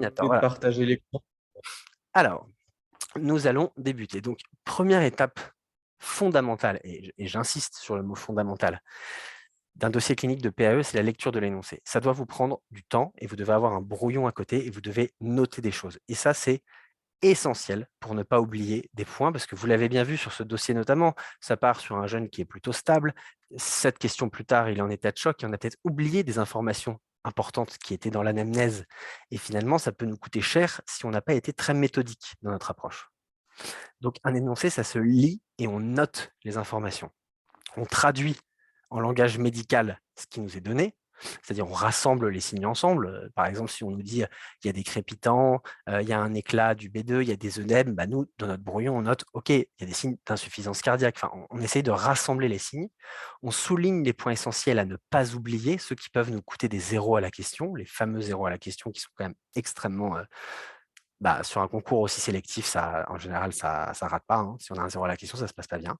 Attends, Et de voilà. partager l'écran. Alors, nous allons débuter. Donc, première étape fondamentale, et j'insiste sur le mot fondamental, d'un dossier clinique de PAE, c'est la lecture de l'énoncé. Ça doit vous prendre du temps et vous devez avoir un brouillon à côté et vous devez noter des choses. Et ça, c'est essentiel pour ne pas oublier des points, parce que vous l'avez bien vu sur ce dossier notamment, ça part sur un jeune qui est plutôt stable. Cette question plus tard, il est en état de choc et on a peut-être oublié des informations importantes qui étaient dans l'anamnèse. Et finalement, ça peut nous coûter cher si on n'a pas été très méthodique dans notre approche. Donc un énoncé, ça se lit et on note les informations. On traduit en langage médical ce qui nous est donné, c'est-à-dire on rassemble les signes ensemble. Par exemple, si on nous dit il y a des crépitants, il y a un éclat du B2, il y a des œdèmes, bah nous, dans notre brouillon, on note OK, il y a des signes d'insuffisance cardiaque. Enfin, on essaye de rassembler les signes. On souligne les points essentiels à ne pas oublier, ceux qui peuvent nous coûter des zéros à la question, les fameux zéros à la question qui sont quand même extrêmement sur un concours aussi sélectif, ça, en général, ça ne rate pas. Hein. Si on a un zéro à la question, ça ne se passe pas bien.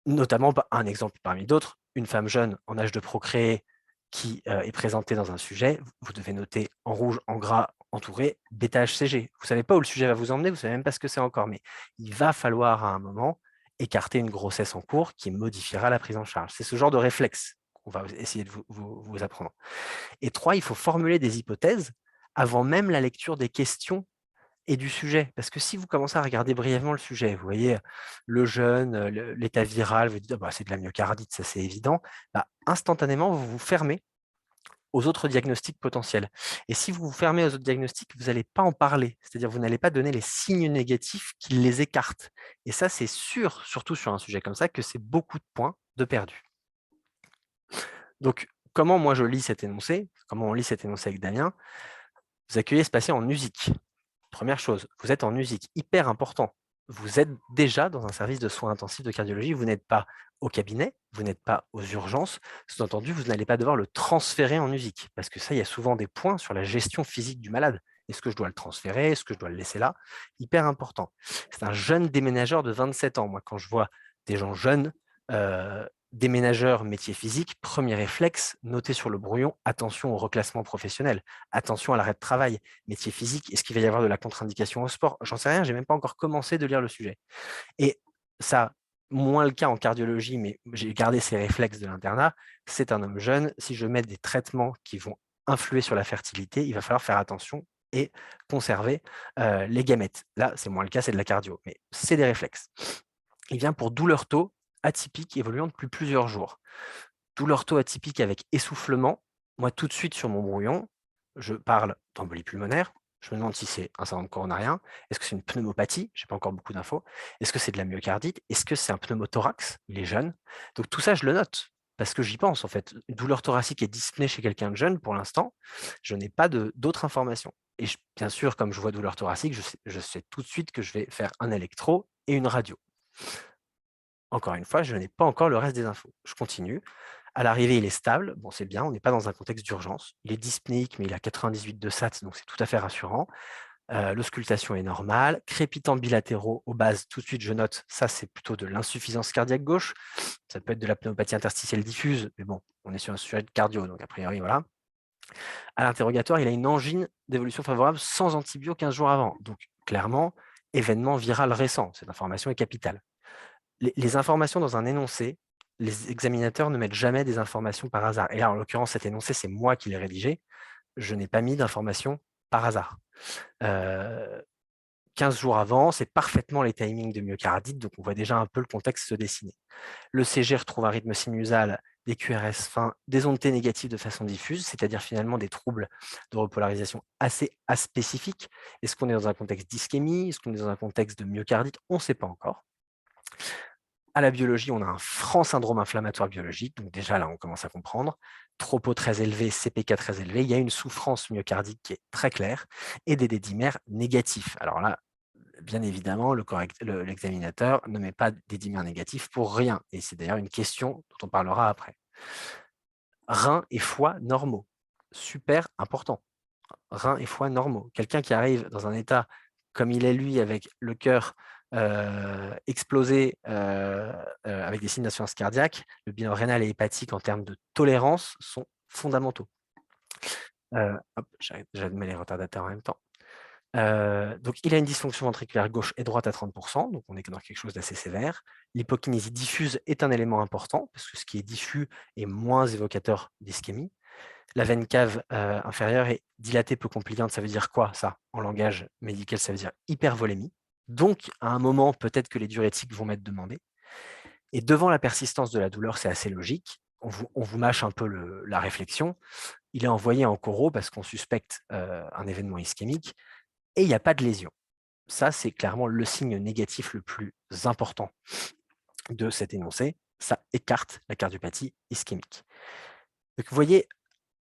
Notamment, un exemple parmi d'autres, une femme jeune en âge de procréer qui est présentée dans un sujet, vous devez noter en rouge, en gras, entouré, bêta-HCG. Vous ne savez pas où le sujet va vous emmener, vous ne savez même pas ce que c'est encore, mais il va falloir à un moment écarter une grossesse en cours qui modifiera la prise en charge. C'est ce genre de réflexe qu'on va essayer de vous apprendre. Et 3, il faut formuler des hypothèses avant même la lecture des questions et du sujet. Parce que si vous commencez à regarder brièvement le sujet, vous voyez le jeûne, l'état viral, vous dites «Ah bah, c'est de la myocardite, ça c'est évident», bah, instantanément, vous vous fermez aux autres diagnostics potentiels. Et si vous vous fermez aux autres diagnostics, vous n'allez pas en parler. C'est-à-dire vous n'allez pas donner les signes négatifs qui les écartent. Et ça, c'est sûr, surtout sur un sujet comme ça, que c'est beaucoup de points de perdu. Donc, comment moi je lis cet énoncé? Comment on lit cet énoncé avec Damien? Vous accueillez ce patient en USIC. Première chose, vous êtes en USIC, hyper important. Vous êtes déjà dans un service de soins intensifs de cardiologie, vous n'êtes pas au cabinet, vous n'êtes pas aux urgences. Sous-entendu, vous n'allez pas devoir le transférer en USIC, parce que ça, il y a souvent des points sur la gestion physique du malade. Est-ce que je dois le transférer? Est-ce que je dois le laisser là? Hyper important. C'est un jeune déménageur de 27 ans. Moi, quand je vois des gens jeunes, déménageurs, métier physique, premier réflexe, noter sur le brouillon, attention au reclassement professionnel, attention à l'arrêt de travail, métier physique, est-ce qu'il va y avoir de la contre-indication au sport? J'en sais rien, j'ai même pas encore commencé de lire le sujet. Et ça, moins le cas en cardiologie, mais j'ai gardé ces réflexes de l'internat, c'est un homme jeune, si je mets des traitements qui vont influer sur la fertilité, il va falloir faire attention et conserver les gamètes. Là, c'est moins le cas, c'est de la cardio, mais c'est des réflexes. Il vient pour douleur taux atypique évoluant depuis plusieurs jours. Douleur taux atypique avec essoufflement. Moi, tout de suite sur mon brouillon, je parle d'embolie pulmonaire. Je me demande si c'est un syndrome coronarien. Est-ce que c'est une pneumopathie? Je n'ai pas encore beaucoup d'infos. Est-ce que c'est de la myocardite? Est-ce que c'est un pneumothorax? Il est jeune. Donc tout ça, je le note parce que j'y pense en fait. Une douleur thoracique et dyspnée chez quelqu'un de jeune, pour l'instant, je n'ai pas d'autres informations. Et bien sûr, comme je vois douleur thoracique, je sais tout de suite que je vais faire un électro et une radio. Encore une fois, je n'ai pas encore le reste des infos. Je continue. À l'arrivée, il est stable. Bon, c'est bien, on n'est pas dans un contexte d'urgence. Il est dyspnéique, mais il a 98 de SAT, donc c'est tout à fait rassurant. L'auscultation est normale. Crépitants bilatéraux aux bases, tout de suite, je note, ça, c'est plutôt de l'insuffisance cardiaque gauche. Ça peut être de la pneumopathie interstitielle diffuse, mais bon, on est sur un sujet de cardio, donc a priori, voilà. À l'interrogatoire, il a une angine d'évolution favorable sans antibio 15 jours avant. Donc, clairement, événement viral récent. Cette information est capitale. Les informations dans un énoncé, les examinateurs ne mettent jamais des informations par hasard. Et là, en l'occurrence, cet énoncé, c'est moi qui l'ai rédigé. Je n'ai pas mis d'informations par hasard. 15 jours avant, c'est parfaitement les timings de myocardite, donc on voit déjà un peu le contexte se dessiner. Le CG retrouve un rythme sinusal, des QRS fins, des ondes T négatives de façon diffuse, c'est-à-dire finalement des troubles de repolarisation assez aspécifiques. Est-ce qu'on est dans un contexte d'ischémie? Est-ce qu'on est dans un contexte de myocardite? On ne sait pas encore. À la biologie, on a un franc syndrome inflammatoire biologique. Donc déjà, là, on commence à comprendre. Tropo très élevé, CPK très élevé. Il y a une souffrance myocardique qui est très claire et des dédimères négatifs. Alors là, bien évidemment, l'examinateur ne met pas des dimères négatifs pour rien. Et c'est d'ailleurs une question dont on parlera après. Reins et foie normaux. Super important. Reins et foie normaux. Quelqu'un qui arrive dans un état comme il est lui, avec le cœur explosé, avec des signes d'insuffisance cardiaque, le bilan rénal et hépatique en termes de tolérance sont fondamentaux. Hop, j'admets les retardataires en même temps. Donc, il a une dysfonction ventriculaire gauche et droite à 30%, donc on est dans quelque chose d'assez sévère. L'hypokinésie diffuse est un élément important, parce que ce qui est diffus est moins évocateur d'ischémie. La veine cave inférieure est dilatée peu compliante. Ça veut dire quoi, ça? En langage médical, ça veut dire hypervolémie. Donc, à un moment, peut-être que les diurétiques vont m'être demandés. Et devant la persistance de la douleur, c'est assez logique. On vous mâche un peu la réflexion. Il est envoyé en choro parce qu'on suspecte un événement ischémique et il n'y a pas de lésion. Ça, c'est clairement le signe négatif le plus important de cet énoncé. Ça écarte la cardiopathie ischémique. Donc, vous voyez,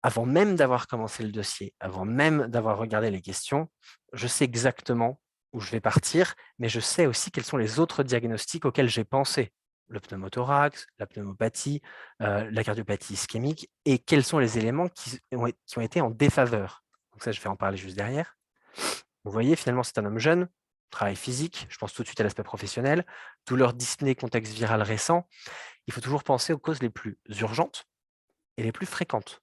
avant même d'avoir commencé le dossier, avant même d'avoir regardé les questions, je sais exactement où je vais partir, mais je sais aussi quels sont les autres diagnostics auxquels j'ai pensé. Le pneumothorax, la pneumopathie, la cardiopathie ischémique, et quels sont les éléments qui ont été en défaveur. Donc ça, je vais en parler juste derrière. Vous voyez, finalement, c'est un homme jeune, travail physique, je pense tout de suite à l'aspect professionnel, douleur dyspnée, contexte viral récent. Il faut toujours penser aux causes les plus urgentes et les plus fréquentes.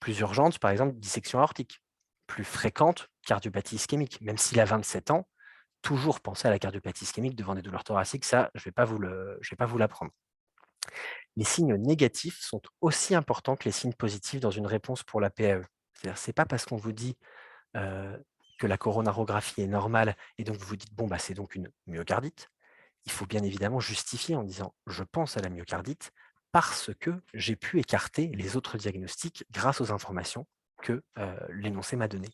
Plus urgente, par exemple, dissection aortique. Plus fréquente, cardiopathie ischémique. Même s'il a 27 ans, toujours penser à la cardiopathie ischémique devant des douleurs thoraciques, ça, je ne vais pas vous l'apprendre. Les signes négatifs sont aussi importants que les signes positifs dans une réponse pour la PAE. C'est-à-dire, ce n'est pas parce qu'on vous dit que la coronarographie est normale et donc vous vous dites, bon, bah, c'est donc une myocardite. Il faut bien évidemment justifier en disant, je pense à la myocardite parce que j'ai pu écarter les autres diagnostics grâce aux informations que l'énoncé m'a données.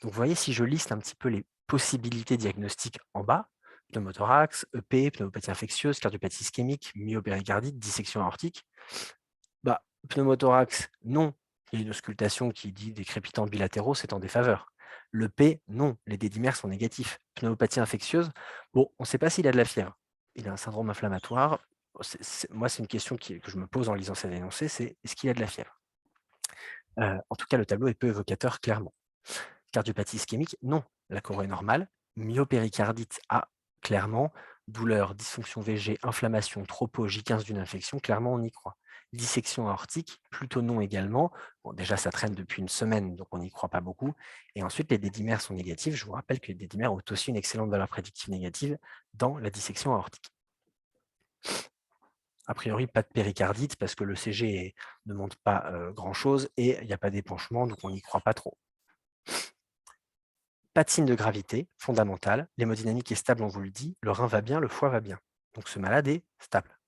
Donc, vous voyez, si je liste un petit peu les possibilités diagnostiques en bas, pneumothorax, EP, pneumopathie infectieuse, cardiopathie ischémique, myopéricardite, dissection aortique, bah, pneumothorax, non. Il y a une auscultation qui dit des crépitants bilatéraux, c'est en défaveur. Le P, non. Les dédimères sont négatifs. Pneumopathie infectieuse, bon, on ne sait pas s'il a de la fièvre. Il a un syndrome inflammatoire. Moi, c'est une question que je me pose en lisant cet énoncé, c'est est-ce qu'il a de la fièvre? En tout cas, le tableau est peu évocateur, clairement. Cardiopathie ischémique, non. La choro est normale. Myopéricardite, A, clairement. Douleur, dysfonction VG, inflammation, tropo, J15 d'une infection, clairement, on y croit. Dissection aortique, plutôt non également. Bon, déjà, ça traîne depuis une semaine, donc on n'y croit pas beaucoup. Et ensuite, les dédimères sont négatifs. Je vous rappelle que les dédimères ont aussi une excellente valeur prédictive négative dans la dissection aortique. A priori, pas de péricardite parce que le CG ne montre pas grand-chose et il n'y a pas d'épanchement, donc on n'y croit pas trop. Pas de signe de gravité fondamentale, l'hémodynamique est stable, on vous le dit, le rein va bien, le foie va bien. Donc ce malade est stable.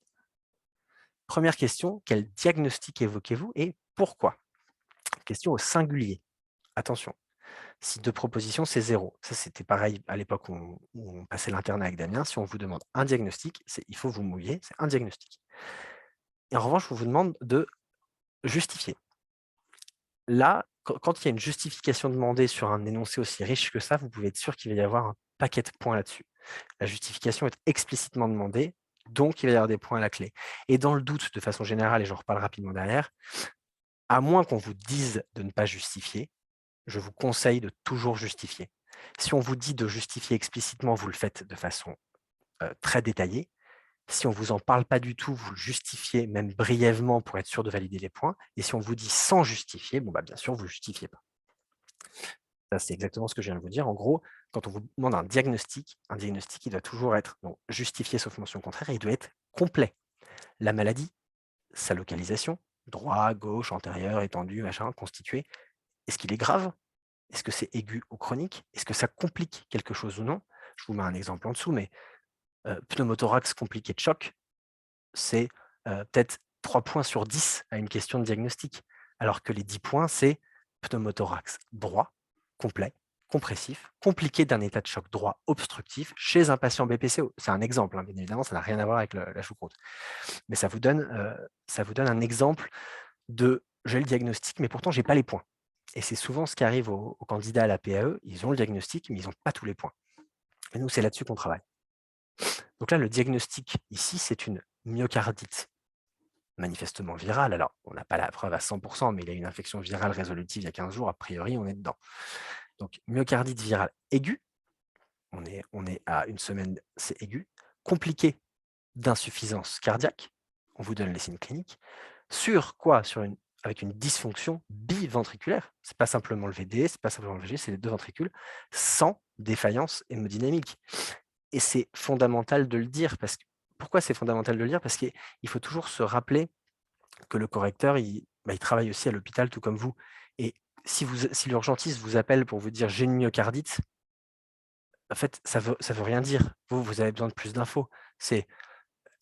Première question, quel diagnostic évoquez-vous et pourquoi? Question au singulier. Attention, si deux propositions, c'est 0. Ça, c'était pareil à l'époque où on passait l'internat avec Damien. Si on vous demande un diagnostic, il faut vous mouiller, c'est un diagnostic. Et en revanche, on vous demande de justifier. Là, quand il y a une justification demandée sur un énoncé aussi riche que ça, vous pouvez être sûr qu'il va y avoir un paquet de points là-dessus. La justification est explicitement demandée, donc il va y avoir des points à la clé. Et dans le doute, de façon générale, et j'en reparle rapidement derrière, à moins qu'on vous dise de ne pas justifier, je vous conseille de toujours justifier. Si on vous dit de justifier explicitement, vous le faites de façon très détaillée. Si on ne vous en parle pas du tout, vous le justifiez même brièvement pour être sûr de valider les points. Et si on vous dit sans justifier, bon, bah, bien sûr, vous ne justifiez pas. Ça, c'est exactement ce que je viens de vous dire. En gros, quand on vous demande un diagnostic, il doit toujours être justifié sauf mention contraire et il doit être complet. La maladie, sa localisation, droit, gauche, antérieur, étendu, machin, constitué. Est-ce qu'il est grave? Est-ce que c'est aigu ou chronique? Est-ce que ça complique quelque chose ou non? Je vous mets un exemple en dessous, mais pneumothorax compliqué de choc, c'est peut-être 3 points sur 10 à une question de diagnostic. Alors que les 10 points, c'est pneumothorax droit, complet, compressif, compliqué d'un état de choc droit obstructif chez un patient BPCO. C'est un exemple, hein, bien évidemment, ça n'a rien à voir avec la choucroute. Mais ça vous donne un exemple de j'ai le diagnostic, mais pourtant, je n'ai pas les points. Et c'est souvent ce qui arrive aux candidats à la PAE, ils ont le diagnostic, mais ils n'ont pas tous les points. Et nous, c'est là-dessus qu'on travaille. Donc là, le diagnostic ici, c'est une myocardite manifestement virale. Alors, on n'a pas la preuve à 100%, mais il a une infection virale résolutive il y a 15 jours, a priori, on est dedans. Donc, myocardite virale aiguë, on est à une semaine, c'est aigu, compliqué d'insuffisance cardiaque, on vous donne les signes cliniques, sur quoi? Sur une avec une dysfonction biventriculaire. Ce n'est pas simplement le VD, ce n'est pas simplement le VG, c'est les deux ventricules, sans défaillance hémodynamique. Et c'est fondamental de le dire. Pourquoi c'est fondamental de le dire? Parce qu'il faut toujours se rappeler que le correcteur, il travaille aussi à l'hôpital, tout comme vous. Et si l'urgentiste vous appelle pour vous dire « j'ai une myocardite », en fait, ça veut rien dire. Vous avez besoin de plus d'infos.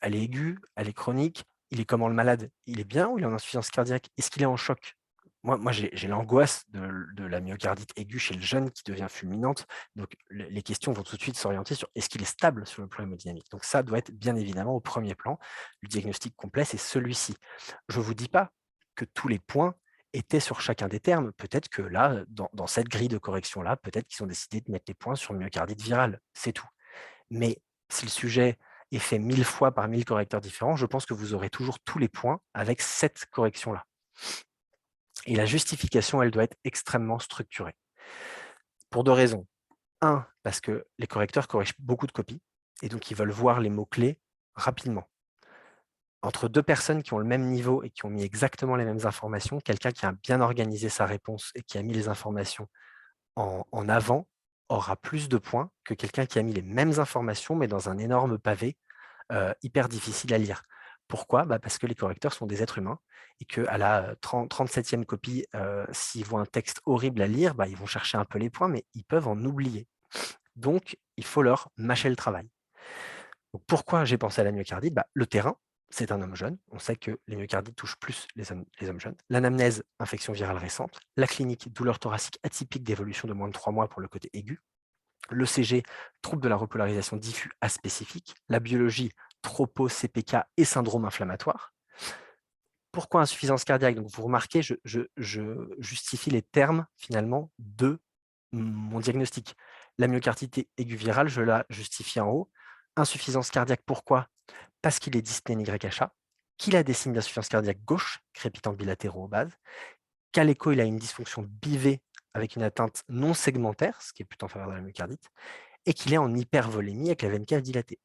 Elle est aiguë, elle est chronique, il est comment le malade? Il est bien ou il est en insuffisance cardiaque? Est-ce qu'il est en choc? Moi j'ai l'angoisse de la myocardite aiguë chez le jeune qui devient fulminante. Donc, les questions vont tout de suite s'orienter sur est-ce qu'il est stable sur le plan hémodynamique? Donc, ça doit être bien évidemment au premier plan. Le diagnostic complet, c'est celui-ci. Je ne vous dis pas que tous les points étaient sur chacun des termes. Peut-être que là, dans cette grille de correction-là, peut-être qu'ils ont décidé de mettre les points sur myocardite virale. C'est tout. Mais si le sujet est fait 1000 fois par 1000 correcteurs différents, je pense que vous aurez toujours tous les points avec cette correction-là. Et la justification, elle doit être extrêmement structurée. Pour deux raisons. Un, parce que les correcteurs corrigent beaucoup de copies, et donc ils veulent voir les mots-clés rapidement. Entre deux personnes qui ont le même niveau et qui ont mis exactement les mêmes informations, quelqu'un qui a bien organisé sa réponse et qui a mis les informations en avant aura plus de points que quelqu'un qui a mis les mêmes informations, mais dans un énorme pavé hyper difficile à lire. Pourquoi? Parce que les correcteurs sont des êtres humains et qu'à la 37e copie, s'ils voient un texte horrible à lire, ils vont chercher un peu les points, mais ils peuvent en oublier. Donc, il faut leur mâcher le travail. Donc, pourquoi j'ai pensé à la myocardite? Le terrain, c'est un homme jeune. On sait que les myocardites touchent plus les hommes jeunes. L'anamnèse, infection virale récente. La clinique, douleur thoracique atypique d'évolution de moins de 3 mois pour le côté aigu. L'ECG, trouble de la repolarisation diffus aspécifique. La biologie, tropo, CPK et syndrome inflammatoire. Pourquoi insuffisance cardiaque? Donc, vous remarquez, je justifie les termes, finalement, de mon diagnostic. La myocardite aiguë virale, je la justifie en haut. Insuffisance cardiaque, pourquoi? Parce qu'il est dyspnée YHA, qu'il a des signes d'insuffisance cardiaque gauche, crépitant bilatéraux aux bases, qu'à l'écho, il a une dysfonction bivée avec une atteinte non segmentaire, ce qui est plutôt en faveur de la myocardite, et qu'il est en hypervolémie avec la veine cave dilatée.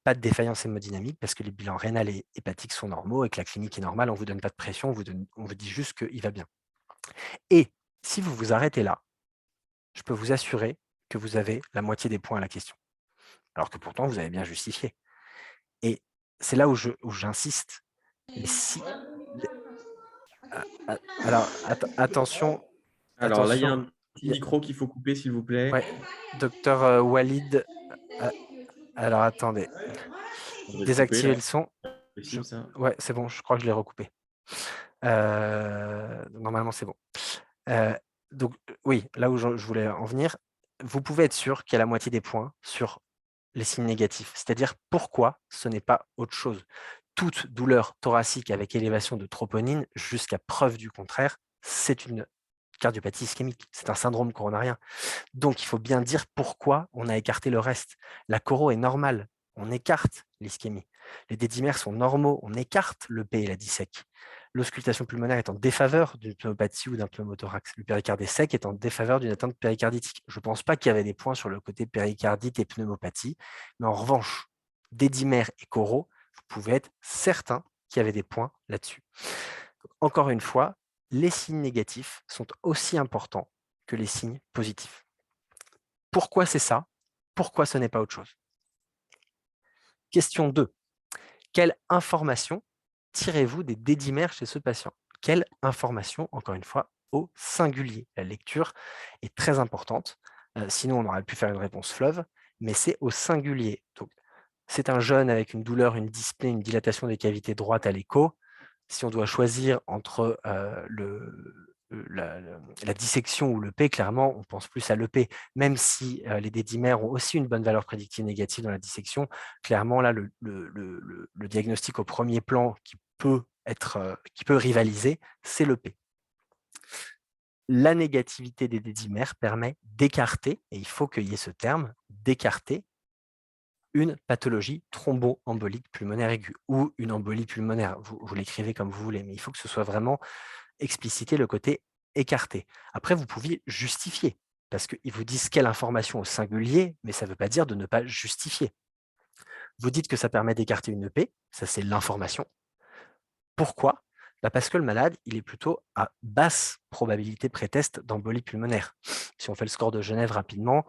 Pas de défaillance hémodynamique parce que les bilans rénal et hépatiques sont normaux et que la clinique est normale, on ne vous donne pas de pression, on vous dit juste qu'il va bien. Et si vous vous arrêtez là, je peux vous assurer que vous avez la moitié des points à la question. Alors que pourtant, vous avez bien justifié. Et c'est là où j'insiste. Alors, attention. Alors là, il y a Attention. un petit micro qu'il faut couper, s'il vous plaît. Ouais, docteur Walid. Alors, attendez. On va le couper, Désactiver là. le son. Possible, ça. Ouais, c'est bon, je crois que je l'ai recoupé. Normalement, c'est bon. Donc, oui, là où je voulais en venir, vous pouvez être sûr qu'il y a la moitié des points sur les signes négatifs. C'est-à-dire pourquoi ce n'est pas autre chose. Toute douleur thoracique avec élévation de troponine, jusqu'à preuve du contraire, c'est une cardiopathie ischémique, c'est un syndrome coronarien. Donc, il faut bien dire pourquoi on a écarté le reste. La choro est normale, on écarte l'ischémie. Les dédimères sont normaux, on écarte le P et la dissec. L'auscultation pulmonaire est en défaveur d'une pneumopathie ou d'un pneumothorax. Le péricardé sec est en défaveur d'une atteinte péricarditique. Je ne pense pas qu'il y avait des points sur le côté péricardite et pneumopathie, mais en revanche, dédimères et choro, vous pouvez être certain qu'il y avait des points là-dessus. Encore une fois, les signes négatifs sont aussi importants que les signes positifs. Pourquoi c'est ça? Pourquoi ce n'est pas autre chose? Question 2. Quelle information tirez-vous des dédimères chez ce patient? Quelle information, encore une fois, au singulier? La lecture est très importante. Sinon, on aurait pu faire une réponse fleuve, mais c'est au singulier. Donc, c'est un jeune avec une douleur, une dyspnée, une dilatation des cavités droites à l'écho. Si on doit choisir entre la dissection ou le P, clairement, on pense plus à l'EP. Même si les dédimères ont aussi une bonne valeur prédictive négative dans la dissection, clairement, là, le diagnostic au premier plan qui peut rivaliser, c'est le P. La négativité des dédimères permet d'écarter, et il faut qu'il y ait ce terme, d'écarter une pathologie thromboembolique pulmonaire aiguë ou une embolie pulmonaire. Vous l'écrivez comme vous voulez, mais il faut que ce soit vraiment explicité le côté écarté. Après, vous pouviez justifier, parce qu'ils vous disent quelle information au singulier, mais ça ne veut pas dire de ne pas justifier. Vous dites que ça permet d'écarter une EP, ça c'est l'information. Pourquoi? Parce que le malade, il est plutôt à basse probabilité pré-test d'embolie pulmonaire. Si on fait le score de Genève rapidement,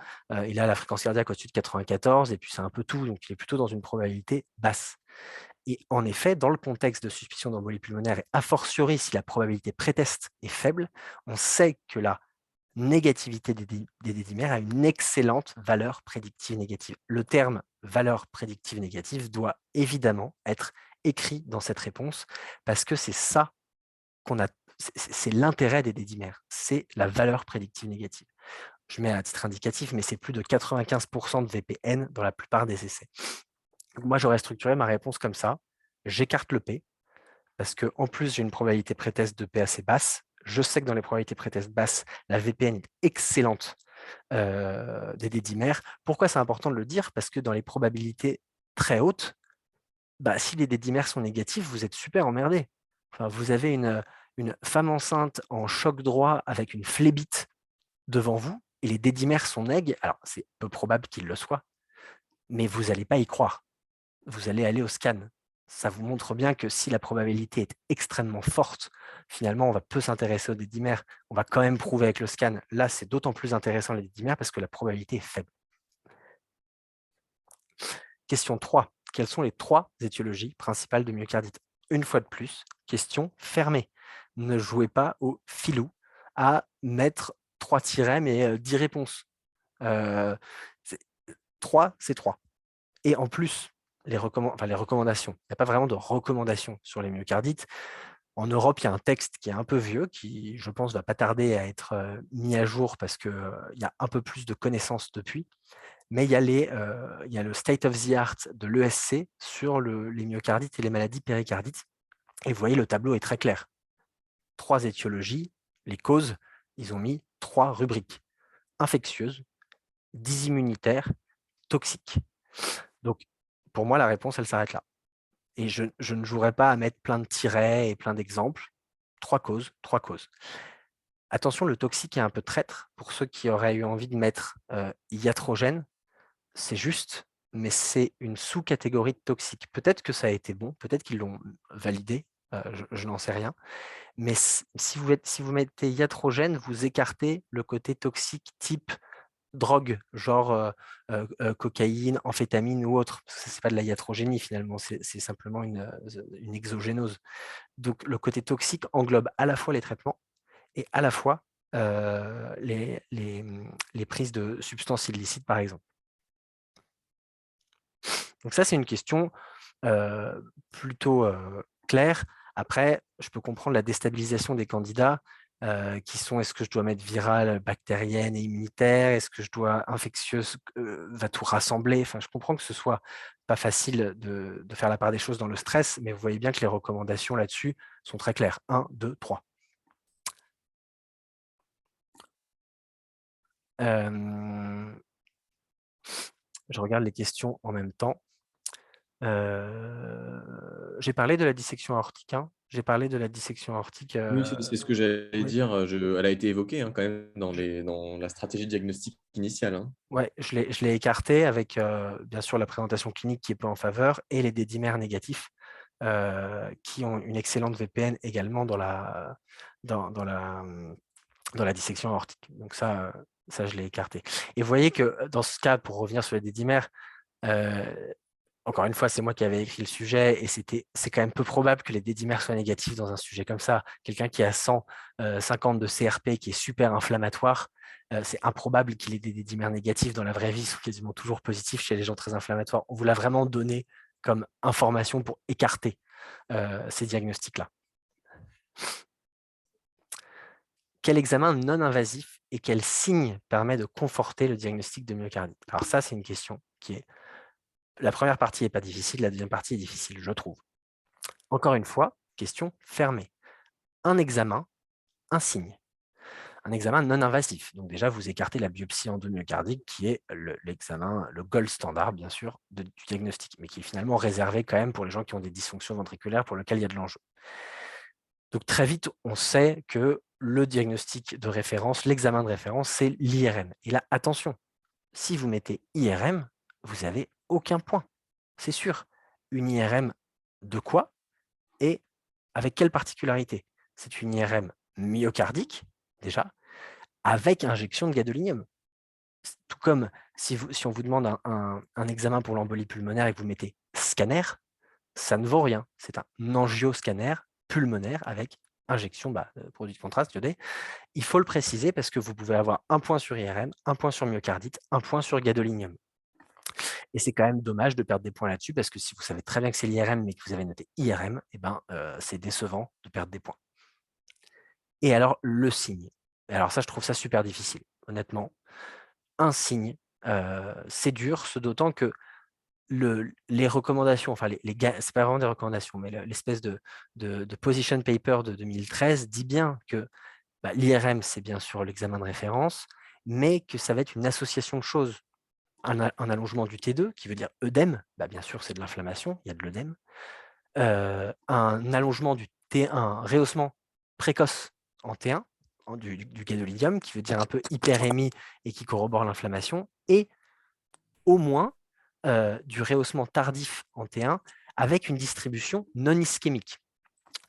il a la fréquence cardiaque au-dessus de 94, et puis c'est un peu tout, donc il est plutôt dans une probabilité basse. Et en effet, dans le contexte de suspicion d'embolie pulmonaire, et a fortiori si la probabilité pré-test est faible, on sait que la négativité des dédimères a une excellente valeur prédictive négative. Le terme valeur prédictive négative doit évidemment être écrit dans cette réponse parce que c'est ça qu'on a, c'est l'intérêt des dédimères, c'est la valeur prédictive négative. Je mets à titre indicatif, mais c'est plus de 95% de VPN dans la plupart des essais. Donc moi, j'aurais structuré ma réponse comme ça. J'écarte le P, parce qu'en plus, j'ai une probabilité pré-test de P assez basse. Je sais que dans les probabilités pré-test basses, la VPN est excellente des dédimères. Pourquoi c'est important de le dire? Parce que dans les probabilités très hautes, si les dédimères sont négatifs, vous êtes super emmerdé. Enfin, vous avez une femme enceinte en choc droit avec une phlébite devant vous, et les dédimères sont nègres. Alors, c'est peu probable qu'ils le soient, mais vous n'allez pas y croire. Vous allez aller au scan. Ça vous montre bien que si la probabilité est extrêmement forte, finalement, on va peu s'intéresser aux dédimères. On va quand même prouver avec le scan. Là, c'est d'autant plus intéressant les dédimères parce que la probabilité est faible. Question 3. Quelles sont les 3 étiologies principales de myocardite? Une fois de plus, question fermée. Ne jouez pas au filou à mettre 3 tirets mais 10 réponses. 3, c'est 3. Et en plus, les recommandations. Il n'y a pas vraiment de recommandations sur les myocardites. En Europe, il y a un texte qui est un peu vieux, qui, je pense, ne va pas tarder à être mis à jour parce qu'il y a un peu plus de connaissances depuis. Mais il y a le state of the art de l'ESC sur les myocardites et les maladies péricardites. Et vous voyez, le tableau est très clair. 3 étiologies, les causes, ils ont mis 3 rubriques. Infectieuse, dysimmunitaire, toxique. Donc, pour moi, la réponse, elle s'arrête là. Et je ne jouerai pas à mettre plein de tirets et plein d'exemples. 3 causes, 3 causes. Attention, le toxique est un peu traître pour ceux qui auraient eu envie de mettre iatrogène. C'est juste, mais c'est une sous-catégorie de toxique. Peut-être que ça a été bon, peut-être qu'ils l'ont validé, je n'en sais rien. Mais si vous mettez iatrogène, vous écartez le côté toxique type drogue, genre cocaïne, amphétamine ou autre. Ce n'est pas de la iatrogénie finalement, c'est simplement une exogénose. Donc le côté toxique englobe à la fois les traitements et à la fois les prises de substances illicites par exemple. Donc ça, c'est une question plutôt claire. Après, je peux comprendre la déstabilisation des candidats qui sont: est-ce que je dois mettre virale, bactérienne et immunitaire? Est-ce que je dois infectieuse, va tout rassembler? Enfin, je comprends que ce soit pas facile de faire la part des choses dans le stress, mais vous voyez bien que les recommandations là-dessus sont très claires. 1, 2, 3. Je regarde les questions en même temps. J'ai parlé de la dissection aortique. J'ai parlé de la dissection aortique. Oui, c'est ce que j'allais Oui. dire. Elle a été évoquée quand même dans la stratégie diagnostique initiale. Ouais, je l'ai écarté avec bien sûr la présentation clinique qui est peu en faveur et les dédimères négatifs qui ont une excellente VPN également dans la dissection aortique. Donc ça, je l'ai écarté. Et vous voyez que dans ce cas, pour revenir sur les dédimères, encore une fois, c'est moi qui avais écrit le sujet et c'est quand même peu probable que les dédimères soient négatifs dans un sujet comme ça. Quelqu'un qui a 150 de CRP, qui est super inflammatoire, c'est improbable qu'il ait des dédimères négatifs. Dans la vraie vie, ils sont quasiment toujours positifs chez les gens très inflammatoires. On vous l'a vraiment donné comme information pour écarter ces diagnostics-là. Quel examen non invasif et quel signe permet de conforter le diagnostic de myocardite? Alors ça, c'est une question qui est... La première partie n'est pas difficile, la deuxième partie est difficile, je trouve. Encore une fois, question fermée. Un examen, un signe. Un examen non invasif. Donc déjà, vous écartez la biopsie endomyocardique, qui est l'examen, le gold standard, bien sûr, du diagnostic, mais qui est finalement réservé quand même pour les gens qui ont des dysfonctions ventriculaires pour lesquelles il y a de l'enjeu. Donc très vite, on sait que le diagnostic de référence, l'examen de référence, c'est l'IRM. Et là, attention, si vous mettez IRM, vous n'avez aucun point. C'est sûr. Une IRM de quoi? Et Avec quelle particularité? C'est une IRM myocardique, déjà, avec injection de gadolinium. Tout comme si on vous demande un examen pour l'embolie pulmonaire et que vous mettez scanner, ça ne vaut rien. C'est un angioscanner pulmonaire avec injection de produit de contraste iodé. Il faut le préciser parce que vous pouvez avoir un point sur IRM, un point sur myocardite, un point sur gadolinium. Et c'est quand même dommage de perdre des points là-dessus parce que si vous savez très bien que c'est l'IRM mais que vous avez noté IRM, c'est décevant de perdre des points. Et alors, le signe. Et alors ça, je trouve ça super difficile, honnêtement. Un signe, c'est dur, ce d'autant que les recommandations, enfin, c'est pas vraiment des recommandations, mais l'espèce de position paper de 2013 dit bien que l'IRM, c'est bien sûr l'examen de référence, mais que ça va être une association de choses. Un allongement du T2, qui veut dire œdème, bien sûr, c'est de l'inflammation, il y a de l'œdème. Un allongement du T1, un rehaussement précoce en T1, du gadolinium, qui veut dire un peu hyperémie et qui corrobore l'inflammation, et au moins du rehaussement tardif en T1 avec une distribution non ischémique,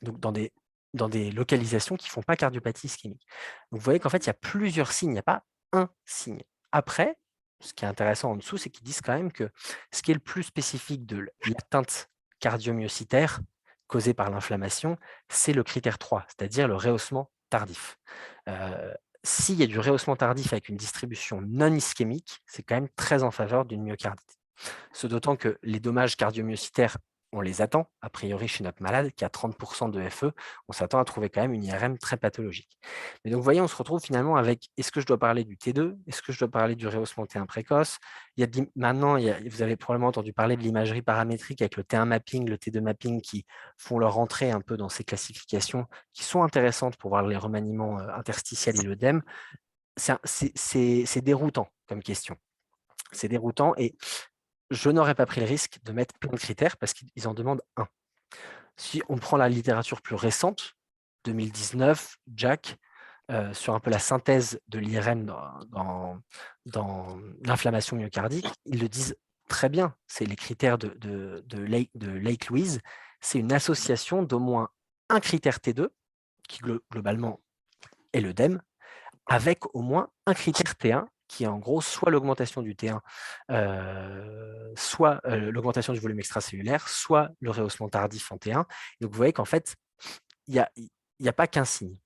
donc dans des localisations qui ne font pas cardiopathie ischémique. Donc vous voyez qu'en fait, il y a plusieurs signes, il n'y a pas un signe. Après, ce qui est intéressant en dessous, c'est qu'ils disent quand même que ce qui est le plus spécifique de l'atteinte cardiomyocitaire causée par l'inflammation, c'est le critère 3, c'est-à-dire le rehaussement tardif. S'il y a du rehaussement tardif avec une distribution non ischémique, c'est quand même très en faveur d'une myocardite. Ce d'autant que les dommages cardiomyocitaires, on les attend, a priori chez notre malade, qui a 30% de FE, on s'attend à trouver quand même une IRM très pathologique. Mais donc, vous voyez, on se retrouve finalement avec, est-ce que je dois parler du T2? Est-ce que je dois parler du rehaussement T1 précoce? Maintenant, vous avez probablement entendu parler de l'imagerie paramétrique avec le T1 mapping, le T2 mapping, qui font leur entrée un peu dans ces classifications, qui sont intéressantes pour voir les remaniements interstitiels et l'œdème. C'est déroutant comme question. C'est déroutant et je n'aurais pas pris le risque de mettre plein de critères parce qu'ils en demandent un. Si on prend la littérature plus récente, 2019, Jack, sur un peu la synthèse de l'IRM dans l'inflammation myocardique, ils le disent très bien. C'est les critères de Lake-Louise. C'est une association d'au moins un critère T2, qui globalement est l'œdème, avec au moins un critère T1 qui est en gros soit l'augmentation du T1, soit l'augmentation du volume extracellulaire, soit le rehaussement tardif en T1. Donc vous voyez qu'en fait, il n'y a pas qu'un signe.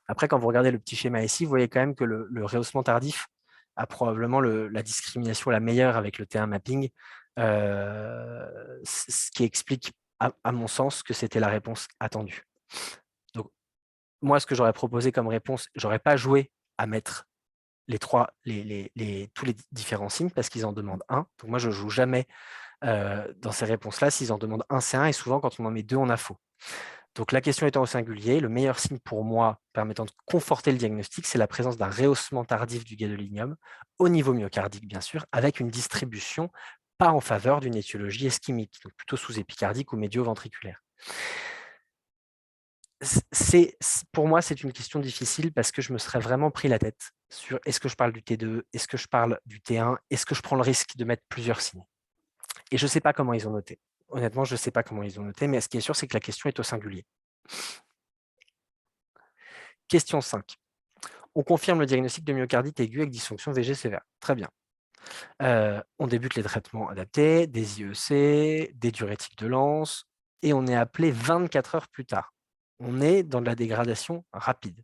Après, quand vous regardez le petit schéma ici, vous voyez quand même que le rehaussement tardif a probablement la discrimination la meilleure avec le T1 mapping, ce qui explique, à mon sens, que c'était la réponse attendue. Donc, moi, ce que j'aurais proposé comme réponse, j'aurais pas joué à mettre tous les différents signes parce qu'ils en demandent un. Donc moi, je ne joue jamais dans ces réponses-là s'ils en demandent un, c'est un, et souvent, quand on en met deux, on a faux. Donc la question étant au singulier, le meilleur signe pour moi permettant de conforter le diagnostic, c'est la présence d'un rehaussement tardif du gadolinium au niveau myocardique, bien sûr, avec une distribution pas en faveur d'une étiologie ischémique, donc plutôt sous-épicardique ou médio-ventriculaire. Pour moi, c'est une question difficile parce que je me serais vraiment pris la tête sur est-ce que je parle du T2, est-ce que je parle du T1, est-ce que je prends le risque de mettre plusieurs signes. Et je ne sais pas comment ils ont noté. Honnêtement, je ne sais pas comment ils ont noté, mais ce qui est sûr, c'est que la question est au singulier. Question 5. On confirme le diagnostic de myocardite aiguë avec dysfonction VG sévère. Très bien. On débute les traitements adaptés, des IEC, des diurétiques de Lens, et on est appelé 24 heures plus tard. On est dans de la dégradation rapide.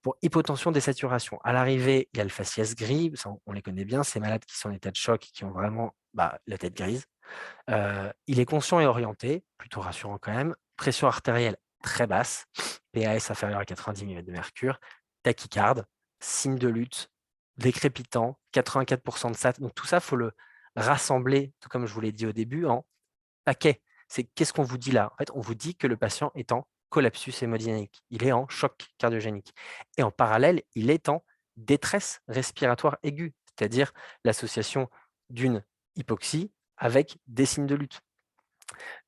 Pour hypotension, désaturation, à l'arrivée, il y a le faciès gris, ça, on les connaît bien, ces malades qui sont en état de choc et qui ont vraiment la tête grise. Il est conscient et orienté, plutôt rassurant quand même. Pression artérielle très basse, PAS inférieur à 90 mm de mercure, tachycarde, signe de lutte, décrépitant, 84% de SAT. Donc tout ça, il faut le rassembler, tout comme je vous l'ai dit au début, en paquet. C'est qu'est-ce qu'on vous dit là? En fait, on vous dit que le patient est en collapsus hémodynamique, il est en choc cardiogénique. Et en parallèle, il est en détresse respiratoire aiguë, c'est-à-dire l'association d'une hypoxie avec des signes de lutte.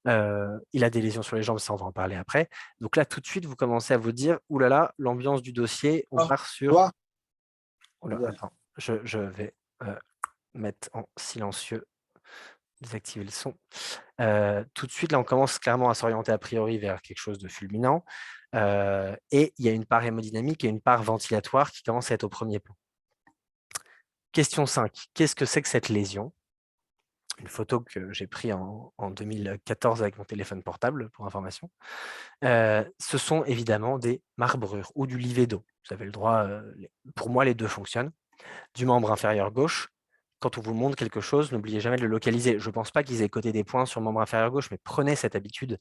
Il a des lésions sur les jambes, ça on va en parler après. Donc là, tout de suite, vous commencez à vous dire, oulala, l'ambiance du dossier, on part sur... Oula, attends, je vais mettre en silencieux Désactiver le son. Tout de suite, là, on commence clairement à s'orienter a priori vers quelque chose de fulminant. Et il y a une part hémodynamique et une part ventilatoire qui commence à être au premier plan. Question 5. Qu'est-ce que c'est que cette lésion? Une photo que j'ai prise en 2014 avec mon téléphone portable, pour information. Ce sont évidemment des marbrures ou du livet-d'eau. Vous avez le droit, pour moi, les deux fonctionnent. Du membre inférieur gauche. Quand on vous montre quelque chose, n'oubliez jamais de le localiser. Je ne pense pas qu'ils aient coté des points sur le membre inférieur gauche, mais prenez cette habitude.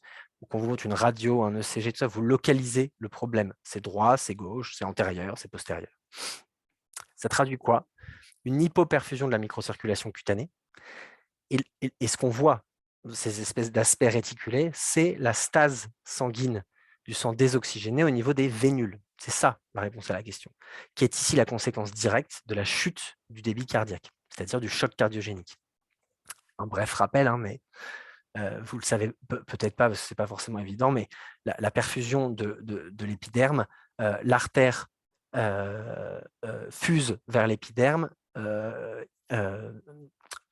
Quand on vous montre une radio, un ECG, tout ça, vous localisez le problème. C'est droit, c'est gauche, c'est antérieur, c'est postérieur. Ça traduit quoi? Une hypoperfusion de la microcirculation cutanée. Et ce qu'on voit, ces espèces d'aspects réticulés, c'est la stase sanguine du sang désoxygéné au niveau des vénules. C'est ça la réponse à la question, qui est ici la conséquence directe de la chute du débit cardiaque, c'est-à-dire du choc cardiogénique. Un bref rappel, mais vous le savez peut-être pas, parce que ce n'est pas forcément évident, mais la perfusion de l'épiderme, l'artère fuse vers l'épiderme, il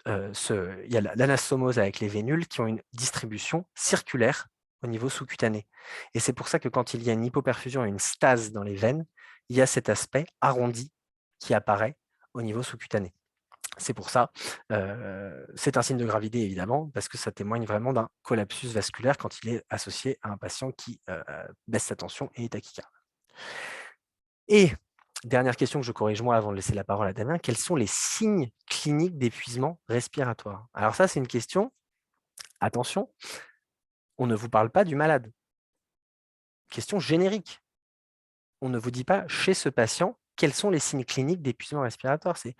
y a l'anastomose avec les vénules qui ont une distribution circulaire au niveau sous-cutané. Et c'est pour ça que quand il y a une hypoperfusion et une stase dans les veines, il y a cet aspect arrondi qui apparaît au niveau sous-cutané. C'est pour ça, c'est un signe de gravité évidemment, parce que ça témoigne vraiment d'un collapsus vasculaire quand il est associé à un patient qui baisse sa tension et est tachycarde. Et dernière question que je corrige moi avant de laisser la parole à Damien, quels sont les signes cliniques d'épuisement respiratoire? Alors ça, c'est une question, attention, on ne vous parle pas du malade. Question générique. On ne vous dit pas chez ce patient quels sont les signes cliniques d'épuisement respiratoire. C'est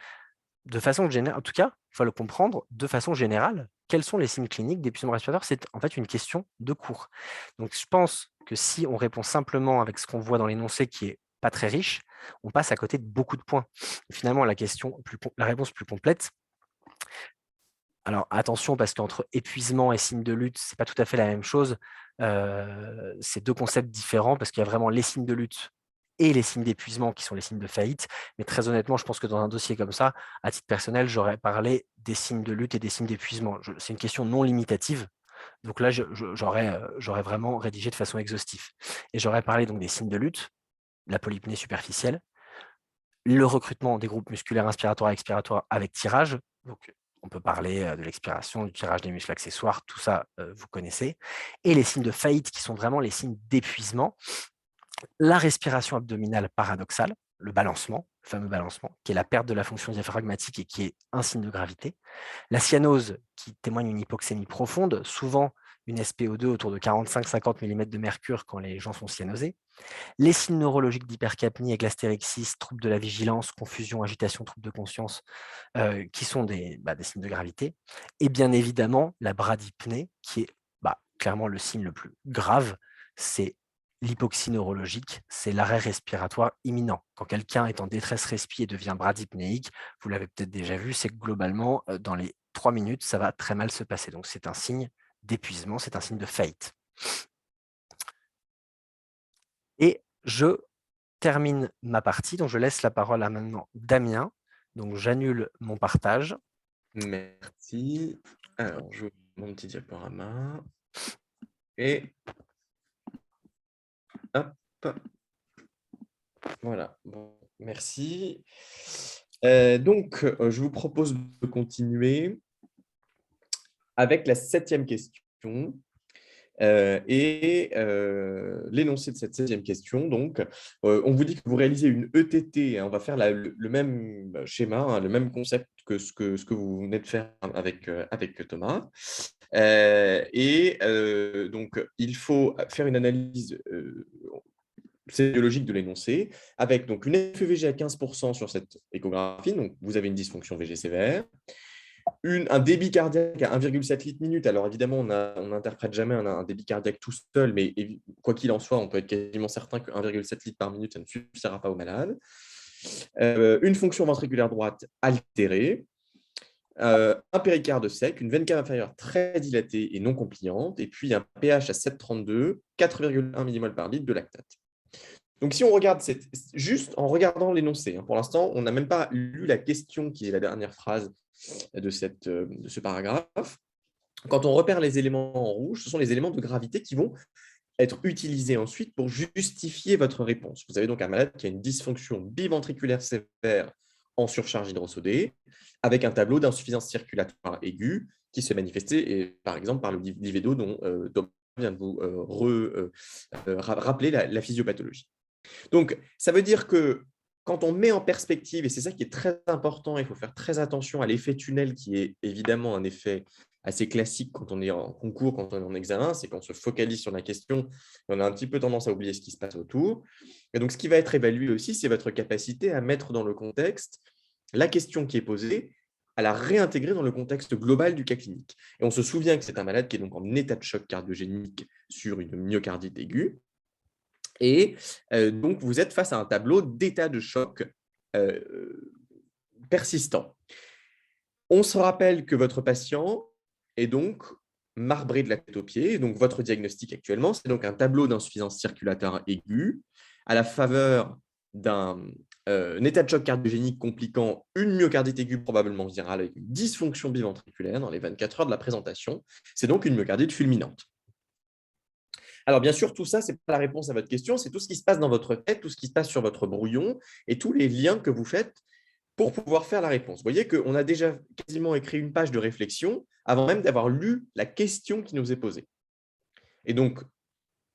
de façon générale, en tout cas, il faut le comprendre, de façon générale, quels sont les signes cliniques d'épuisement respiratoire? C'est en fait une question de cours. Donc je pense que si on répond simplement avec ce qu'on voit dans l'énoncé qui est pas très riche, on passe à côté de beaucoup de points. Et finalement, la réponse plus complète, alors attention, parce qu'entre épuisement et signe de lutte, ce n'est pas tout à fait la même chose. C'est deux concepts différents, parce qu'il y a vraiment les signes de lutte et les signes d'épuisement qui sont les signes de faillite. Mais très honnêtement, je pense que dans un dossier comme ça, à titre personnel, j'aurais parlé des signes de lutte et des signes d'épuisement. C'est une question non limitative. Donc là, j'aurais vraiment rédigé de façon exhaustive. Et j'aurais parlé donc des signes de lutte, la polypnée superficielle, le recrutement des groupes musculaires inspiratoires et expiratoires avec tirage. Donc, on peut parler de l'expiration, du tirage des muscles accessoires, tout ça, vous connaissez. Et les signes de faillite qui sont vraiment les signes d'épuisement. La respiration abdominale paradoxale, le balancement, le fameux balancement, qui est la perte de la fonction diaphragmatique et qui est un signe de gravité. La cyanose, qui témoigne d'une hypoxémie profonde, souvent une SpO2 autour de 45-50 mm de mercure quand les gens sont cyanosés. Les signes neurologiques d'hypercapnie, glastérexis, troubles de la vigilance, confusion, agitation, troubles de conscience, qui sont des signes de gravité. Et bien évidemment, la bradypnée, qui est clairement le signe le plus grave, c'est l'hypoxie neurologique, c'est l'arrêt respiratoire imminent. Quand quelqu'un est en détresse respi et devient bradypnéique, vous l'avez peut-être déjà vu, c'est que globalement, dans les 3 minutes, ça va très mal se passer. Donc c'est un signe d'épuisement, c'est un signe de faillite. Et je termine ma partie, donc je laisse la parole à maintenant Damien. Donc j'annule mon partage. Merci. Alors, je mon petit diaporama. Et hop. Voilà. Bon, merci. Donc, je vous propose de continuer avec la 7e question. L'énoncé de cette 16e question, donc, on vous dit que vous réalisez une ETT, on va faire le même schéma, le même concept que ce que vous venez de faire avec Thomas. Donc, il faut faire une analyse sémiologique de l'énoncé, avec donc une FEVG à 15% sur cette échographie, donc vous avez une dysfonction VG sévère, un débit cardiaque à 1,7 litres minute. Alors évidemment, on n'interprète jamais un débit cardiaque tout seul, mais quoi qu'il en soit, on peut être quasiment certain que 1,7 litres par minute, ça ne suffira pas au malade. Une fonction ventriculaire droite altérée, un péricarde sec, une veine cave inférieure très dilatée et non compliante, et puis un pH à 7,32, 4,1 mmol par litre de lactate. Donc, si on regarde juste en regardant l'énoncé, pour l'instant, on n'a même pas lu la question qui est la dernière phrase de ce paragraphe. Quand on repère les éléments en rouge, ce sont les éléments de gravité qui vont être utilisés ensuite pour justifier votre réponse. Vous avez donc un malade qui a une dysfonction biventriculaire sévère en surcharge hydrosodée, avec un tableau d'insuffisance circulatoire aiguë qui se manifestait, par exemple, par le livedo dont Thomas vient de vous rappeler la physiopathologie. Donc, ça veut dire que quand on met en perspective, et c'est ça qui est très important, il faut faire très attention à l'effet tunnel qui est évidemment un effet assez classique quand on est en concours, quand on est en examen, c'est qu'on se focalise sur la question et on a un petit peu tendance à oublier ce qui se passe autour. Et donc, ce qui va être évalué aussi, c'est votre capacité à mettre dans le contexte la question qui est posée, à la réintégrer dans le contexte global du cas clinique. Et on se souvient que c'est un malade qui est donc en état de choc cardiogénique sur une myocardite aiguë. Et donc, vous êtes face à un tableau d'état de choc persistant. On se rappelle que votre patient est donc marbré de la tête aux pieds. Donc, votre diagnostic actuellement, c'est donc un tableau d'insuffisance circulatoire aiguë à la faveur d'un état de choc cardiogénique compliquant une myocardite aiguë probablement virale avec une dysfonction biventriculaire dans les 24 heures de la présentation. C'est donc une myocardite fulminante. Alors, bien sûr, tout ça, ce n'est pas la réponse à votre question, c'est tout ce qui se passe dans votre tête, tout ce qui se passe sur votre brouillon et tous les liens que vous faites pour pouvoir faire la réponse. Vous voyez qu'on a déjà quasiment écrit une page de réflexion avant même d'avoir lu la question qui nous est posée. Et donc,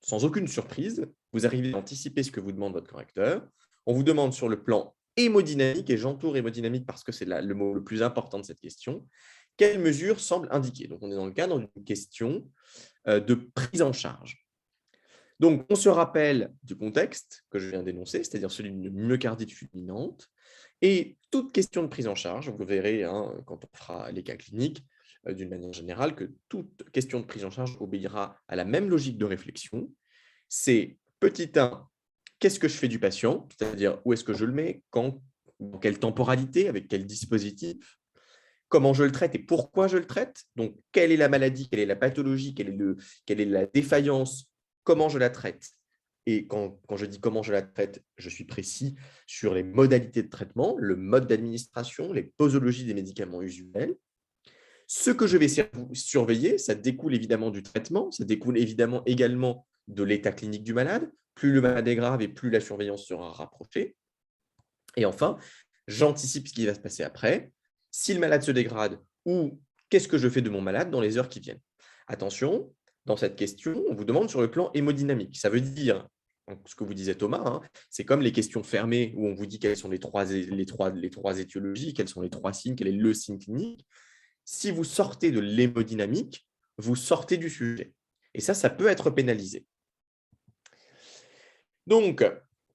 sans aucune surprise, vous arrivez à anticiper ce que vous demande votre correcteur. On vous demande sur le plan hémodynamique, et j'entoure hémodynamique parce que c'est le mot le plus important de cette question, quelle mesure semble indiquer. Donc, on est dans le cadre d'une question de prise en charge. Donc, on se rappelle du contexte que je viens d'énoncer, c'est-à-dire celui d'une myocardite fulminante. Et toute question de prise en charge, vous verrez quand on fera les cas cliniques, d'une manière générale, que toute question de prise en charge obéira à la même logique de réflexion. C'est petit 1, qu'est-ce que je fais du patient? C'est-à-dire où est-ce que je le mets, quand, dans quelle temporalité, avec quel dispositif, comment je le traite et pourquoi je le traite. Donc, quelle est la maladie, quelle est la pathologie, quelle est la défaillance, comment je la traite. Et quand je dis comment je la traite, je suis précis sur les modalités de traitement, le mode d'administration, les posologies des médicaments usuels. Ce que je vais surveiller, ça découle évidemment du traitement, ça découle évidemment également de l'état clinique du malade. Plus le malade est grave et plus la surveillance sera rapprochée. Et enfin, j'anticipe ce qui va se passer après. Si le malade se dégrade ou qu'est-ce que je fais de mon malade dans les heures qui viennent. Attention, dans cette question, on vous demande sur le plan hémodynamique. Ça veut dire, ce que vous disait Thomas, c'est comme les questions fermées où on vous dit quelles sont les trois étiologies, quels sont les trois signes, quel est le signe clinique. Si vous sortez de l'hémodynamique, vous sortez du sujet. Et ça peut être pénalisé. Donc,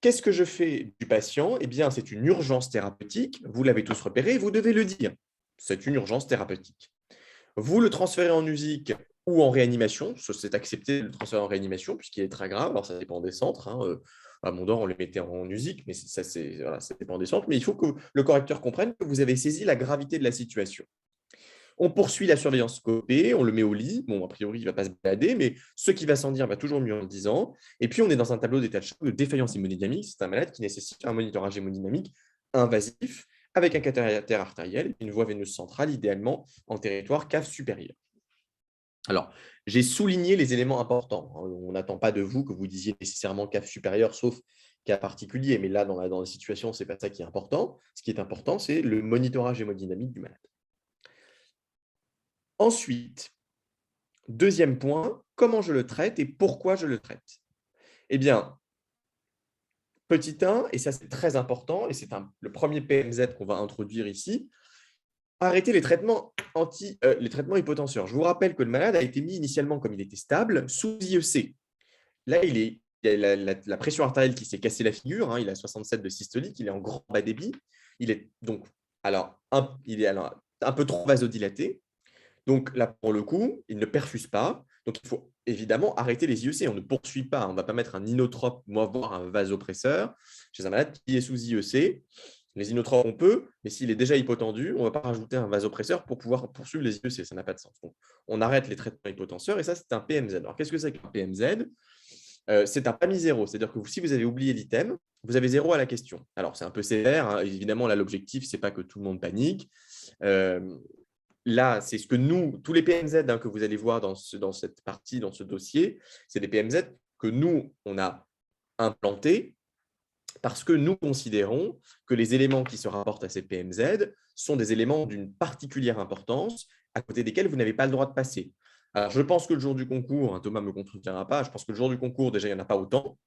qu'est-ce que je fais du patient? Eh bien, c'est une urgence thérapeutique. Vous l'avez tous repéré, vous devez le dire. C'est une urgence thérapeutique. Vous le transférez en musique ou en réanimation. C'est accepté de le transférer en réanimation puisqu'il est très grave. Alors, ça dépend des centres. À Mondor, on le mettait en musique, mais ça dépend des centres. Mais il faut que le correcteur comprenne que vous avez saisi la gravité de la situation. On poursuit la surveillance scopée, on le met au lit. Bon, a priori, il ne va pas se balader, mais ce qui va s'en dire va toujours mieux en le disant. Et puis, on est dans un tableau d'état de choc de défaillance hémodynamique. C'est un malade qui nécessite un monitorage hémodynamique invasif avec un cathéter artériel et une voie veineuse centrale, idéalement en territoire cave supérieure. Alors, j'ai souligné les éléments importants. On n'attend pas de vous que vous disiez nécessairement cave supérieure, sauf cas particulier. Mais là, dans la situation, ce n'est pas ça qui est important. Ce qui est important, c'est le monitorage hémodynamique du malade. Ensuite, deuxième point, comment je le traite et pourquoi je le traite? Eh bien, petit 1, et ça c'est très important, et c'est le premier PMZ qu'on va introduire ici, arrêter les traitements hypotenseurs. Je vous rappelle que le malade a été mis initialement, comme il était stable, sous IEC. Là, il y a la pression artérielle qui s'est cassée la figure, il a 67 de systolique, il est en grand bas débit, il est donc il est un peu trop vasodilaté. Donc là, pour le coup, il ne perfuse pas. Donc il faut évidemment arrêter les IEC. On ne poursuit pas. On ne va pas mettre un inotrope, voire un vasopresseur chez un malade qui est sous IEC. Les inotropes, on peut, mais s'il est déjà hypotendu, on ne va pas rajouter un vasopresseur pour pouvoir poursuivre les IEC. Ça n'a pas de sens. Donc, on arrête les traitements hypotenseurs et ça, c'est un PMZ. Alors, qu'est-ce que c'est qu'un PMZ? C'est un PAMI 0. C'est-à-dire que si vous avez oublié l'item, vous avez 0 à la question. Alors, c'est un peu sévère. Évidemment, là, l'objectif, ce n'est pas que tout le monde panique. là, c'est ce que nous, tous les PMZ que vous allez voir dans cette partie, dans ce dossier, c'est des PMZ que nous, on a implantés parce que nous considérons que les éléments qui se rapportent à ces PMZ sont des éléments d'une particulière importance à côté desquels vous n'avez pas le droit de passer. Alors, je pense que le jour du concours, Thomas ne me contredira pas, je pense que le jour du concours, déjà, il n'y en a pas autant.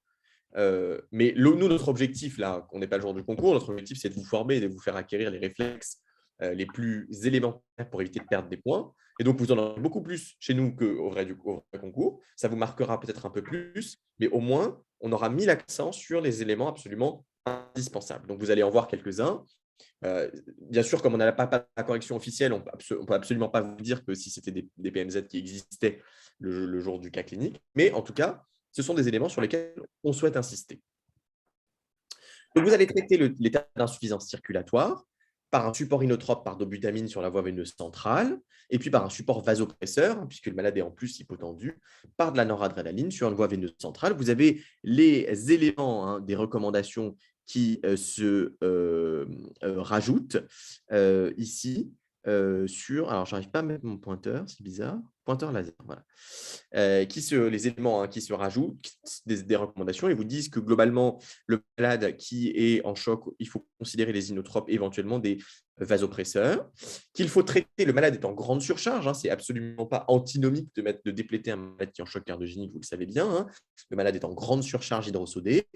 Mais nous, notre objectif, là, on n'est pas le jour du concours, notre objectif, c'est de vous former et de vous faire acquérir les réflexes les plus élémentaires pour éviter de perdre des points. Et donc, vous en aurez beaucoup plus chez nous qu'au vrai concours. Ça vous marquera peut-être un peu plus, mais au moins, on aura mis l'accent sur les éléments absolument indispensables. Donc, vous allez en voir quelques-uns. Bien sûr, comme on n'a pas la correction officielle, on ne peut absolument pas vous dire que si c'était des PMZ qui existaient le jour du cas clinique. Mais en tout cas, ce sont des éléments sur lesquels on souhaite insister. Donc, vous allez traiter l'état d'insuffisance circulatoire par un support inotrope par dobutamine sur la voie veineuse centrale, et puis par un support vasopresseur, puisque le malade est en plus hypotendu, par de la noradrénaline sur une voie veineuse centrale. Vous avez les éléments des recommandations qui se rajoutent ici sur… Alors, je n'arrive pas à mettre mon pointeur, c'est bizarre. Pointeur laser, voilà. Les éléments qui se rajoutent, des recommandations, et vous disent que globalement, le malade qui est en choc, il faut considérer les inotropes, éventuellement des vasopresseurs, qu'il faut traiter, le malade est en grande surcharge, c'est absolument pas antinomique de dépléter un malade qui est en choc cardiogénique, vous le savez bien, le malade est en grande surcharge hydrosodée.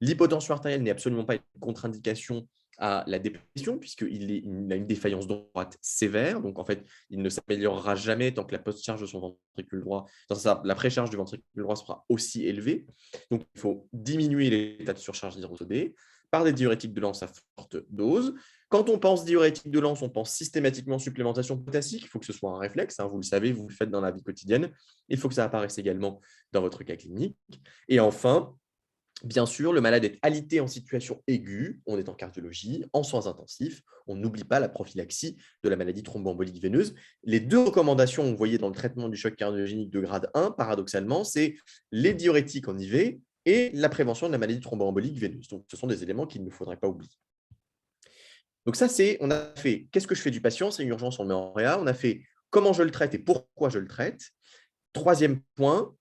L'hypotension artérielle n'est absolument pas une contre-indication à la déplétion, puisqu'il a une défaillance droite sévère. Donc, en fait, il ne s'améliorera jamais tant que la post-charge de son ventricule droit, la précharge du ventricule droit sera aussi élevée. Donc, il faut diminuer l'état de surcharge hydrosodée par des diurétiques de lance à forte dose. Quand on pense diurétique de lance, on pense systématiquement supplémentation potassique. Il faut que ce soit un réflexe. Vous le savez, vous le faites dans la vie quotidienne. Il faut que ça apparaisse également dans votre cas clinique. Et enfin, bien sûr, le malade est alité en situation aiguë, on est en cardiologie, en soins intensifs, on n'oublie pas la prophylaxie de la maladie thromboembolique veineuse. Les deux recommandations, vous voyez dans le traitement du choc cardiogénique de grade 1, paradoxalement, c'est les diurétiques en IV et la prévention de la maladie thromboembolique veineuse. Donc, ce sont des éléments qu'il ne faudrait pas oublier. Donc ça, on a fait qu'est-ce que je fais du patient, c'est une urgence, on le met en réa. On a fait comment je le traite et pourquoi je le traite. Troisième point,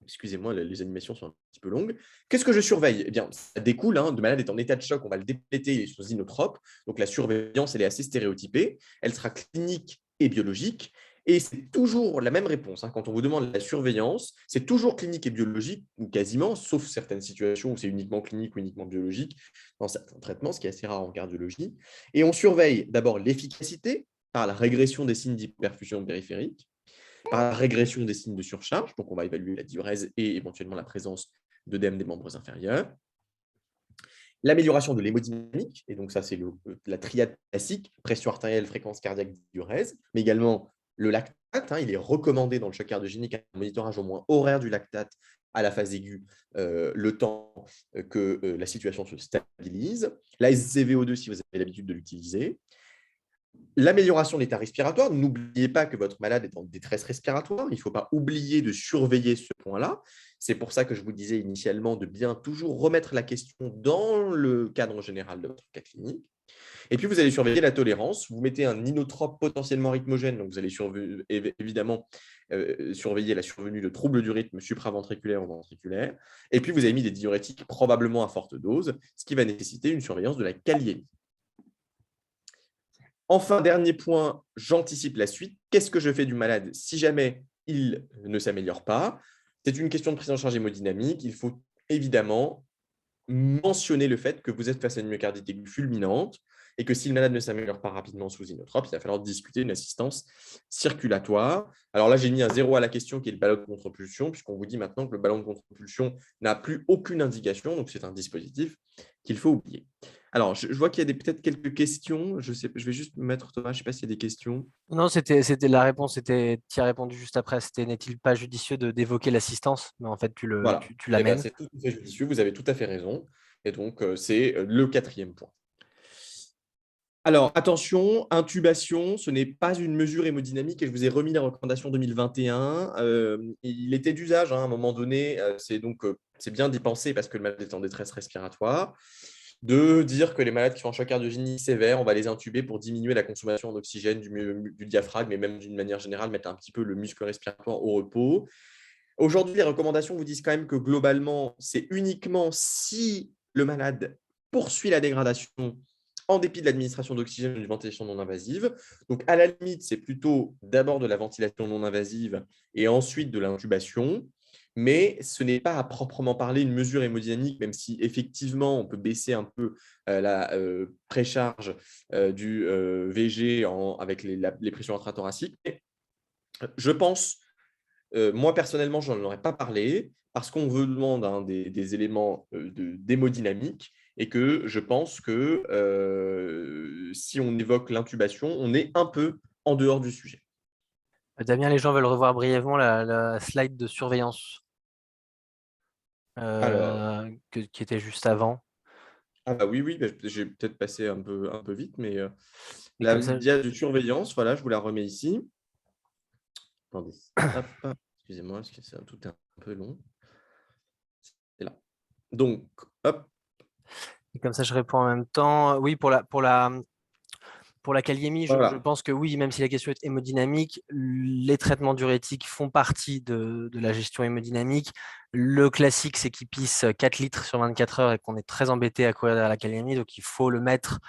excusez-moi, les animations sont un petit peu longues. Qu'est-ce que je surveille? Eh bien, ça découle, le malade est en état de choc, on va le dépléter, il est sous inotrope. Donc, la surveillance, elle est assez stéréotypée. Elle sera clinique et biologique. Et c'est toujours la même réponse. Quand on vous demande la surveillance, c'est toujours clinique et biologique, ou quasiment, sauf certaines situations où c'est uniquement clinique ou uniquement biologique dans certains traitements, ce qui est assez rare en cardiologie. Et on surveille d'abord l'efficacité par la régression des signes d'hyperfusion périphérique, par la régression des signes de surcharge, donc on va évaluer la diurèse et éventuellement la présence d'œdème des membres inférieurs. L'amélioration de l'hémodynamique, et donc ça c'est la triade classique, pression artérielle, fréquence cardiaque, diurèse, mais également le lactate, il est recommandé dans le choc cardiogénique un monitorage au moins horaire du lactate à la phase aiguë, le temps que la situation se stabilise. La SCVO2 si vous avez l'habitude de l'utiliser. L'amélioration de l'état respiratoire, n'oubliez pas que votre malade est en détresse respiratoire, il ne faut pas oublier de surveiller ce point-là. C'est pour ça que je vous disais initialement de bien toujours remettre la question dans le cadre général de votre cas clinique. Et puis, vous allez surveiller la tolérance. Vous mettez un inotrope potentiellement rythmogène, donc vous allez évidemment surveiller la survenue de troubles du rythme supraventriculaire ou ventriculaire. Et puis, vous avez mis des diurétiques probablement à forte dose, ce qui va nécessiter une surveillance de la kaliémie. Enfin, dernier point, j'anticipe la suite. Qu'est-ce que je fais du malade si jamais il ne s'améliore pas? C'est une question de prise en charge hémodynamique. Il faut évidemment mentionner le fait que vous êtes face à une myocardite aiguë fulminante et que si le malade ne s'améliore pas rapidement sous inotrope, il va falloir discuter d'une assistance circulatoire. Alors là, j'ai mis un 0 à la question qui est le ballon de contre-pulsion, puisqu'on vous dit maintenant que le ballon de contre-pulsion n'a plus aucune indication, donc c'est un dispositif qu'il faut oublier. Alors, je vois qu'il y a peut-être quelques questions. Je vais juste me mettre, Thomas, je ne sais pas s'il y a des questions. Non, c'était la réponse, tu as répondu juste après. C'était n'est-il pas judicieux d'évoquer l'assistance? Mais en fait, tu Voilà. l'amènes. C'est tout à fait judicieux, vous avez tout à fait raison. Et donc, c'est le quatrième point. Alors, attention, intubation, ce n'est pas une mesure hémodynamique et je vous ai remis la recommandation 2021. Il était d'usage à un moment donné, c'est bien d'y penser parce que le malade est en détresse respiratoire. de dire que les malades qui font un choc cardiogénique sévère, on va les intuber pour diminuer la consommation en oxygène du diaphragme, et même d'une manière générale, mettre un petit peu le muscle respiratoire au repos. Aujourd'hui, les recommandations vous disent quand même que globalement, c'est uniquement si le malade poursuit la dégradation en dépit de l'administration d'oxygène ou d'une ventilation non invasive. Donc, à la limite, c'est plutôt d'abord de la ventilation non invasive et ensuite de l'intubation. Mais ce n'est pas à proprement parler une mesure hémodynamique, même si effectivement, on peut baisser un peu la précharge du VG avec les pressions intrathoraciques. Mais je pense, moi personnellement, je n'en aurais pas parlé parce qu'on vous demande des éléments d'hémodynamique et que je pense que si on évoque l'intubation, on est un peu en dehors du sujet. Damien, les gens veulent revoir brièvement la slide de surveillance Alors, qui était juste avant. ah bah oui, bah, j'ai peut-être passé un peu vite, mais Et la comme ça, dia de surveillance, voilà, je vous la remets ici. Attendez, hop, excusez-moi, parce que tout est un peu long. C'est là. Donc, hop, je réponds en même temps. Oui, pour la kaliémie, je voilà. pense que oui, même si la question est hémodynamique, les traitements diurétiques font partie de la gestion hémodynamique. Le classique, c'est qu'il pisse 4 litres sur 24 heures et qu'on est très embêté à courir derrière la kaliémie. Donc, il faut le mettre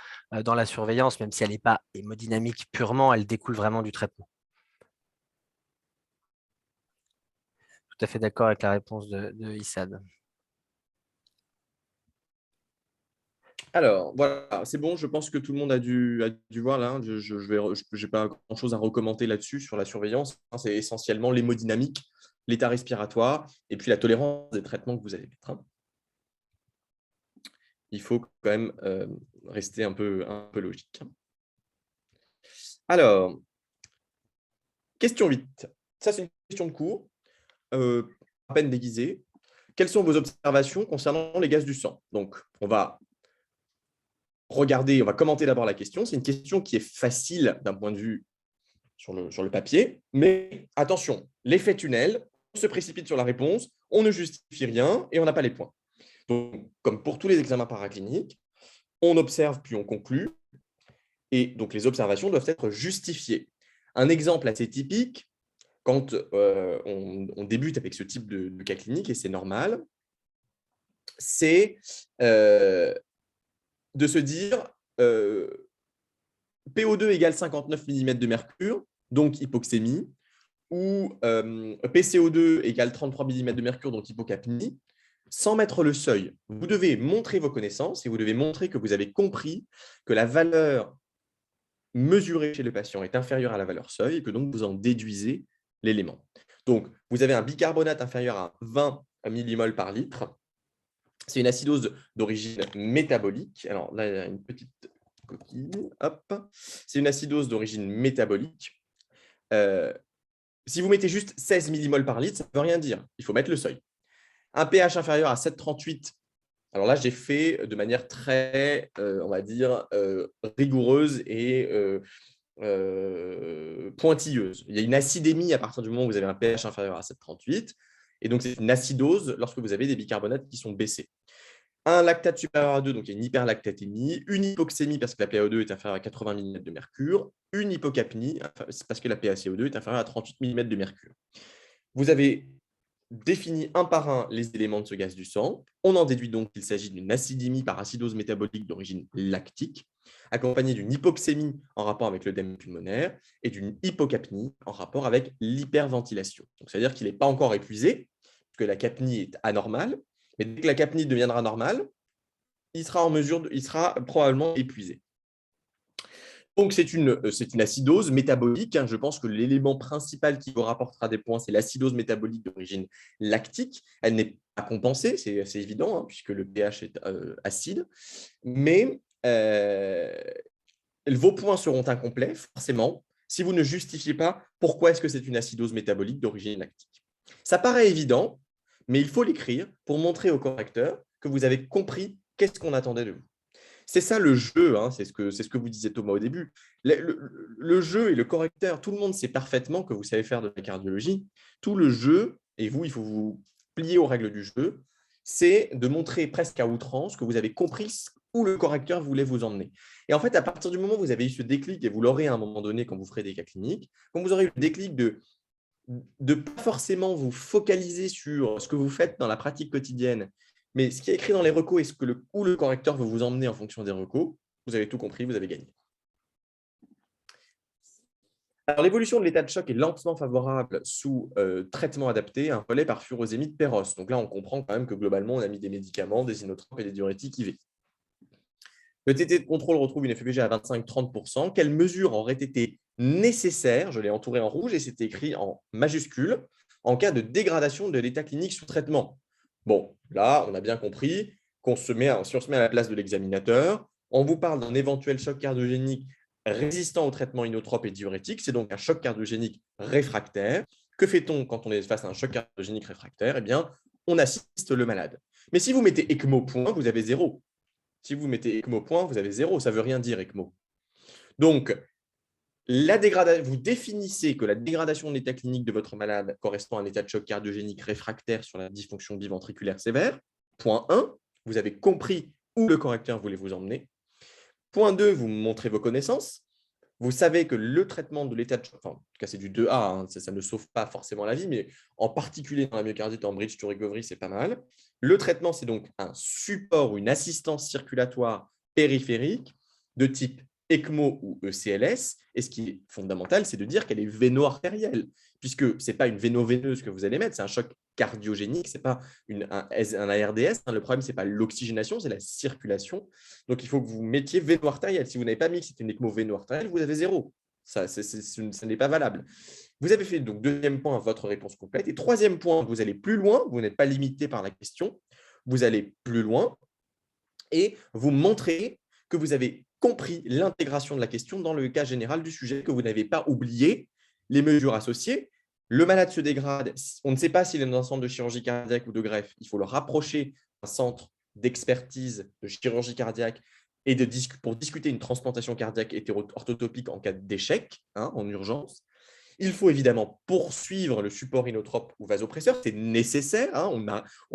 dans la surveillance, même si elle n'est pas hémodynamique purement, elle découle vraiment du traitement. Tout à fait d'accord avec la réponse de Issad. Alors, voilà, c'est bon, je pense que tout le monde a dû voir là. Je n'ai pas grand-chose à recommander là-dessus, sur la surveillance. C'est essentiellement l'hémodynamique, l'état respiratoire et puis la tolérance des traitements que vous allez mettre. Il faut quand même rester un peu logique. Alors, question 8. Ça, c'est une question de cours, à peine déguisée. Quelles sont vos observations concernant les gaz du sang? Donc, on va commenter d'abord la question. C'est une question qui est facile d'un point de vue sur le papier, mais attention, l'effet tunnel, on se précipite sur la réponse, on ne justifie rien et on n'a pas les points. Donc, comme pour tous les examens paracliniques, on observe puis on conclut, et donc les observations doivent être justifiées. Un exemple assez typique, quand on débute avec ce type de cas clinique, et c'est normal, c'est de se dire PO2 égale 59 mm de mercure, donc hypoxémie, ou PCO2 égale 33 mm de mercure, donc hypocapnie, sans mettre le seuil. Vous devez montrer vos connaissances et vous devez montrer que vous avez compris que la valeur mesurée chez le patient est inférieure à la valeur seuil et que donc vous en déduisez l'élément. Donc, vous avez un bicarbonate inférieur à 20 millimoles par litre. C'est une acidose d'origine métabolique. Alors là, il y a une petite coquille. Hop. C'est une acidose d'origine métabolique. Si vous mettez juste 16 millimoles par litre, ça ne veut rien dire. Il faut mettre le seuil. Un pH inférieur à 7,38. Alors là, j'ai fait de manière très, on va dire, rigoureuse et pointilleuse. Il y a une acidémie à partir du moment où vous avez un pH inférieur à 7,38. Et donc, c'est une acidose lorsque vous avez des bicarbonates qui sont baissés. Un lactate supérieur à 2, donc il y a une hyperlactatémie, une hypoxémie parce que la PaO2 est inférieure à 80 mm de mercure, une hypocapnie parce que la PaCO2 est inférieure à 38 mm de mercure. Vous avez défini un par un les éléments de ce gaz du sang. On en déduit donc qu'il s'agit d'une acidémie par acidose métabolique d'origine lactique, accompagnée d'une hypoxémie en rapport avec l'œdème pulmonaire et d'une hypocapnie en rapport avec l'hyperventilation. Donc, c'est-à-dire qu'il n'est pas encore épuisé, que la capnie est anormale, mais dès que la capnie deviendra normale, il sera probablement épuisé. Donc, c'est une acidose métabolique. Je pense que l'élément principal qui vous rapportera des points, c'est l'acidose métabolique d'origine lactique. Elle n'est pas compensée, c'est assez évident, puisque le pH est acide. Mais vos points seront incomplets, forcément, si vous ne justifiez pas pourquoi est-ce que c'est une acidose métabolique d'origine lactique. Ça paraît évident, mais il faut l'écrire pour montrer au correcteur que vous avez compris qu'est-ce qu'on attendait de vous. C'est ça le jeu, c'est ce que vous disiez Thomas au début. Le jeu et le correcteur, tout le monde sait parfaitement que vous savez faire de la cardiologie. Tout le jeu, et vous, il faut vous plier aux règles du jeu, c'est de montrer presque à outrance que vous avez compris où le correcteur voulait vous emmener. Et en fait, à partir du moment où vous avez eu ce déclic, et vous l'aurez à un moment donné quand vous ferez des cas cliniques, quand vous aurez eu le déclic de ne pas forcément vous focaliser sur ce que vous faites dans la pratique quotidienne, mais ce qui est écrit dans les recos et où le correcteur veut vous emmener en fonction des recos, vous avez tout compris, vous avez gagné. Alors, l'évolution de l'état de choc est lentement favorable sous traitement adapté, un relais par furosémide Péros. Donc là, on comprend quand même que globalement, on a mis des médicaments, des inotropes et des diurétiques IV. Le TT de contrôle retrouve une FEVG à 25-30%. Quelles mesures auraient été nécessaires? Je l'ai entouré en rouge et c'est écrit en majuscule en cas de dégradation de l'état clinique sous traitement. Bon, là, on a bien compris qu'on si on se met à la place de l'examinateur, on vous parle d'un éventuel choc cardiogénique résistant au traitement inotrope et diurétique. C'est donc un choc cardiogénique réfractaire. Que fait-on quand on est face à un choc cardiogénique réfractaire? Eh bien, on assiste le malade. Mais si vous mettez ECMO point, vous avez 0. Si vous mettez ECMO point, vous avez 0. Ça ne veut rien dire ECMO. Donc, vous définissez que la dégradation de l'état clinique de votre malade correspond à un état de choc cardiogénique réfractaire sur la dysfonction biventriculaire sévère. Point 1, vous avez compris où le correcteur voulait vous emmener. Point 2, vous montrez vos connaissances. Vous savez que le traitement de l'état de choc, enfin, en tout cas c'est du 2A, hein, ça ne sauve pas forcément la vie, mais en particulier dans la myocardite en bridge to recovery, c'est pas mal. Le traitement, c'est donc un support ou une assistance circulatoire périphérique de type ECMO ou ECLS. Et ce qui est fondamental, c'est de dire qu'elle est véno-artérielle, puisque ce n'est pas une véno-veineuse que vous allez mettre, c'est un choc cardiogénique, ce n'est pas un ARDS. Le problème, ce n'est pas l'oxygénation, c'est la circulation. Donc, il faut que vous mettiez véno-artérielle. Si vous n'avez pas mis que c'est une ECMO véno-artérielle, vous avez 0. Ça n'est pas valable. Vous avez fait donc deuxième point, votre réponse complète. Et troisième point, vous allez plus loin, vous n'êtes pas limité par la question, vous allez plus loin et vous montrez que vous avez compris l'intégration de la question dans le cas général du sujet, que vous n'avez pas oublié les mesures associées. Le malade se dégrade, on ne sait pas s'il est dans un centre de chirurgie cardiaque ou de greffe, il faut le rapprocher d'un centre d'expertise de chirurgie cardiaque et pour discuter une transplantation cardiaque hétéro-orthotopique en cas d'échec, en urgence. Il faut évidemment poursuivre le support inotrope ou vasopresseur, c'est nécessaire. On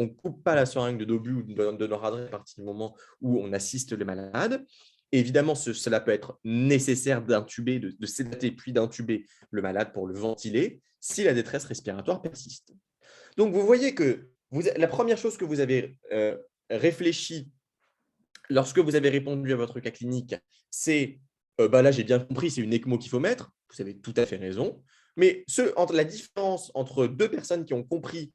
ne coupe pas la seringue de Dobu ou de noradrénal à partir du moment où on assiste le malade. Et évidemment, cela peut être nécessaire d'intuber, de sédater puis d'intuber le malade pour le ventiler si la détresse respiratoire persiste. Donc, vous voyez que la première chose que vous avez réfléchi lorsque vous avez répondu à votre cas clinique, c'est là, j'ai bien compris, c'est une ECMO qu'il faut mettre. Vous avez tout à fait raison. Mais la différence entre deux personnes qui ont compris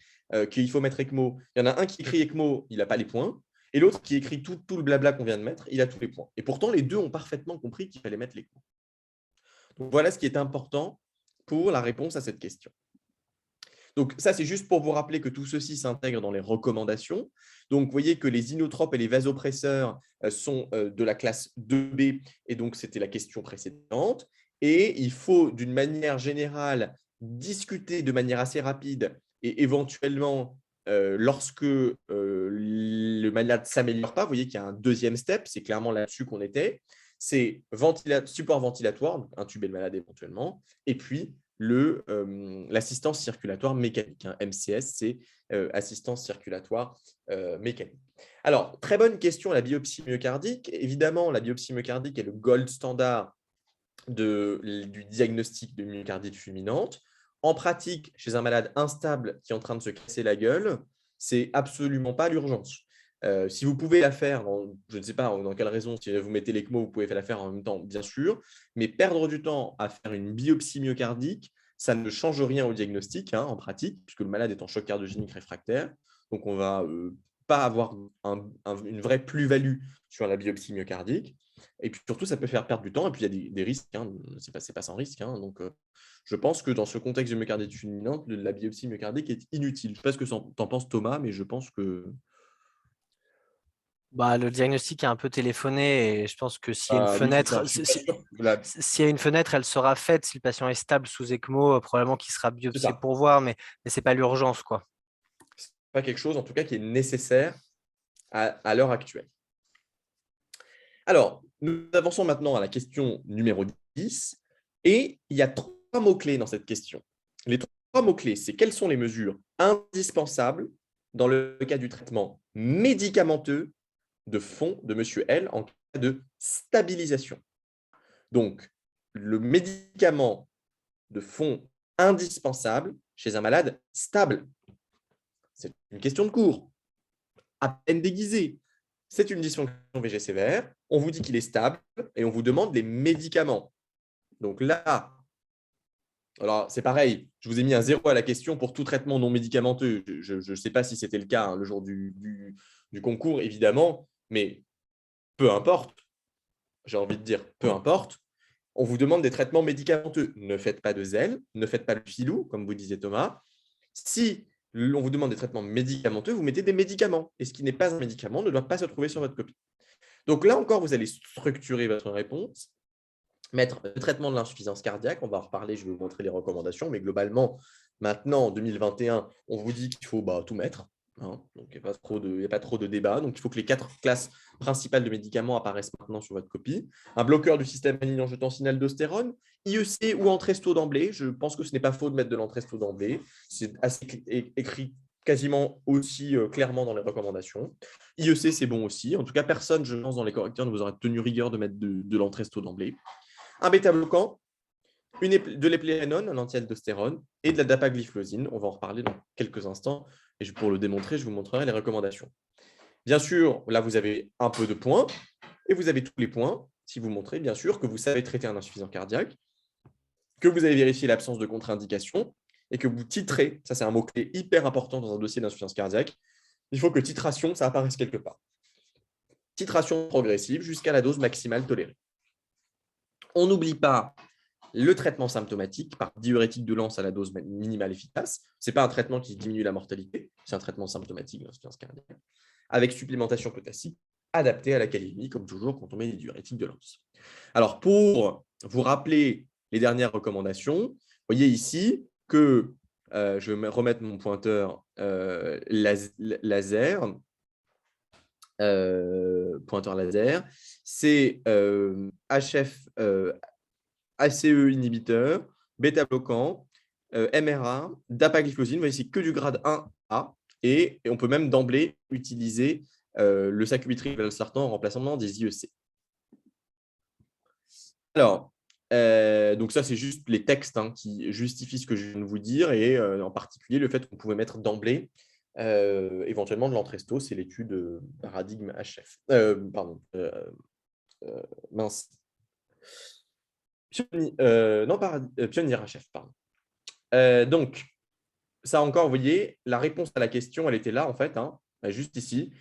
qu'il faut mettre ECMO, il y en a un qui écrit ECMO, il n'a pas les points, et l'autre qui écrit tout le blabla qu'on vient de mettre, il a tous les points. Et pourtant, les deux ont parfaitement compris qu'il fallait mettre l'ECMO. Donc, voilà ce qui est important pour la réponse à cette question. Donc, ça, c'est juste pour vous rappeler que tout ceci s'intègre dans les recommandations. Donc, vous voyez que les inotropes et les vasopresseurs sont de la classe 2B, et donc, c'était la question précédente. Et il faut, d'une manière générale, discuter de manière assez rapide et éventuellement, lorsque le malade ne s'améliore pas, vous voyez qu'il y a un deuxième step, c'est clairement là-dessus qu'on était, c'est support ventilatoire, donc intuber le malade éventuellement, et puis l'assistance circulatoire mécanique. MCS, c'est assistance circulatoire mécanique. Alors, très bonne question, la biopsie myocardique. Évidemment, la biopsie myocardique est le gold standard du diagnostic de myocardite fulminante. En pratique, chez un malade instable qui est en train de se casser la gueule, c'est absolument pas l'urgence. Si vous pouvez la faire, je ne sais pas dans quelle raison, si vous mettez l'ECMO, vous pouvez la faire en même temps, bien sûr, mais perdre du temps à faire une biopsie myocardique, ça ne change rien au diagnostic en pratique, puisque le malade est en choc cardiogénique réfractaire. Donc, on ne va pas avoir une vraie plus-value sur la biopsie myocardique. Et puis surtout, ça peut faire perdre du temps. Et puis, il y a des risques. Ce n'est pas sans risque. Donc, je pense que dans ce contexte de myocardite fulminante, la biopsie myocardique est inutile. Je ne sais pas ce que tu en penses, Thomas, mais je pense que… Le diagnostic est un peu téléphoné et je pense que s'il y a une oui, c'est ça. fenêtre, Je suis pas sûr que s'il y a une fenêtre, elle sera faite. Si le patient est stable sous ECMO, probablement qu'il sera c'est biopsié ça. pour voir, mais ce n'est pas l'urgence, quoi. C'est pas quelque chose, en tout cas, qui est nécessaire à l'heure actuelle. Alors, nous avançons maintenant à la question numéro 10. Et il y a 3 mots-clés dans cette question. Les 3 mots-clés, c'est quelles sont les mesures indispensables dans le cas du traitement médicamenteux de fond de M. L en cas de stabilisation. Donc, le médicament de fond indispensable chez un malade stable. C'est une question de cours, à peine déguisée. C'est une dysfonction VG sévère, on vous dit qu'il est stable et on vous demande les médicaments. Donc là, alors c'est pareil, je vous ai mis un 0 à la question pour tout traitement non médicamenteux. Je ne sais pas si c'était le cas le jour du concours, évidemment, mais peu importe, j'ai envie de dire peu importe, on vous demande des traitements médicamenteux. Ne faites pas de zèle, ne faites pas le filou, comme vous disait Thomas. Si on vous demande des traitements médicamenteux, vous mettez des médicaments. Et ce qui n'est pas un médicament ne doit pas se trouver sur votre copie. Donc là encore, vous allez structurer votre réponse, mettre le traitement de l'insuffisance cardiaque. On va en reparler, je vais vous montrer les recommandations. Mais globalement, maintenant, en 2021, on vous dit qu'il faut tout mettre. Donc, il n'y a pas trop de débat. Donc, il faut que les 4 classes principales de médicaments apparaissent maintenant sur votre copie. Un bloqueur du système antiangiotensin-aldostérone, IEC ou Entresto d'emblée. Je pense que ce n'est pas faux de mettre de l'Entresto d'emblée. C'est écrit quasiment aussi clairement dans les recommandations. IEC, c'est bon aussi. En tout cas, personne, je pense, dans les correcteurs ne vous aura tenu rigueur de mettre de l'Entresto d'emblée. Un bêta-bloquant, de l'éplérénone, un anti-aldostérone, et de la dapagliflozine. On va en reparler dans quelques instants. Et pour le démontrer, je vous montrerai les recommandations. Bien sûr, là, vous avez un peu de points, et vous avez tous les points, si vous montrez, bien sûr, que vous savez traiter un insuffisant cardiaque, que vous avez vérifié l'absence de contre-indication, et que vous titrez. Ça, c'est un mot-clé hyper important dans un dossier d'insuffisance cardiaque. Il faut que titration, ça apparaisse quelque part. Titration progressive jusqu'à la dose maximale tolérée. On n'oublie pas le traitement symptomatique par diurétique de Lens à la dose minimale efficace. Ce n'est pas un traitement qui diminue la mortalité, c'est un traitement symptomatique d'insuffisance cardiaque, avec supplémentation potassique adaptée à la calémie, comme toujours quand on met des diurétiques de Lens. Alors, pour vous rappeler les dernières recommandations, vous voyez ici que je vais remettre mon pointeur laser. Pointeur laser, c'est HF ACE inhibiteur, bêta-bloquant, MRA, dapagliflozine. Vous voyez, c'est que du grade 1A. Et on peut même d'emblée utiliser le sacubitril/valsartan en remplacement des IEC. Alors, donc ça, c'est juste les textes qui justifient ce que je viens de vous dire, et en particulier le fait qu'on pouvait mettre d'emblée éventuellement de l'Entresto, c'est l'étude paradigme HF. Mince. Pionnier HF, pardon. Donc, ça encore, vous voyez, la réponse à la question, elle était là, en fait, juste ici.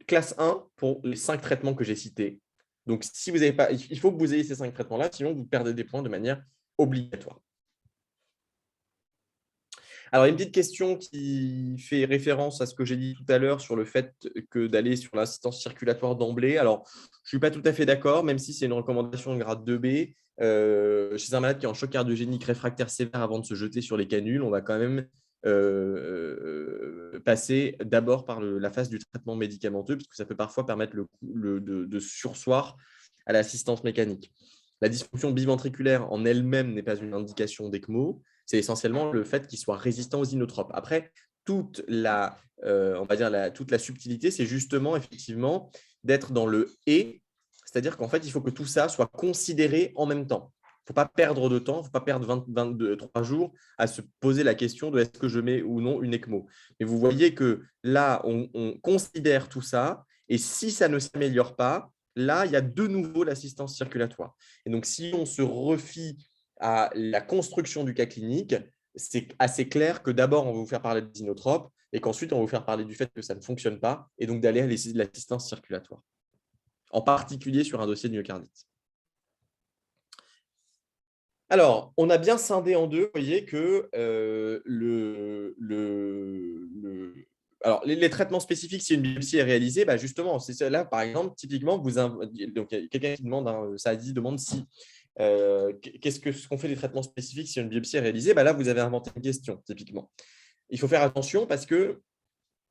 Classe 1 pour les 5 traitements que j'ai cités. Donc, si vous n'avez pas, il faut que vous ayez ces 5 traitements-là, sinon vous perdez des points de manière obligatoire. Alors, une petite question qui fait référence à ce que j'ai dit tout à l'heure sur le fait que d'aller sur l'assistance circulatoire d'emblée. Alors, je ne suis pas tout à fait d'accord, même si c'est une recommandation de grade 2B. Chez un malade qui est en choc cardiogénique réfractaire sévère avant de se jeter sur les canules, on va quand même passer d'abord par la phase du traitement médicamenteux, puisque ça peut parfois permettre de sursoir à l'assistance mécanique. La dysfonction biventriculaire en elle-même n'est pas une indication d'ECMO, c'est essentiellement le fait qu'il soit résistant aux inotropes. Après, toute la subtilité, c'est justement effectivement d'être dans le « et », c'est-à-dire qu'en fait, il faut que tout ça soit considéré en même temps. Il ne faut pas perdre de temps, il ne faut pas perdre 23 jours à se poser la question de est-ce que je mets ou non une ECMO. Mais vous voyez que là, on considère tout ça, et si ça ne s'améliore pas, là, il y a de nouveau l'assistance circulatoire. Et donc, si on se refie à la construction du cas clinique, c'est assez clair que d'abord, on va vous faire parler des inotropes et qu'ensuite, on va vous faire parler du fait que ça ne fonctionne pas et donc d'aller à l'assistance circulatoire, en particulier sur un dossier de myocardite. Alors, on a bien scindé en deux, vous voyez que alors, les traitements spécifiques, si une biopsie est réalisée, justement, c'est là, par exemple, typiquement, donc quelqu'un qui demande, Saadi demande si qu'est-ce qu'on fait des traitements spécifiques si une biopsie est réalisée, là, vous avez inventé une question, typiquement. Il faut faire attention parce qu'il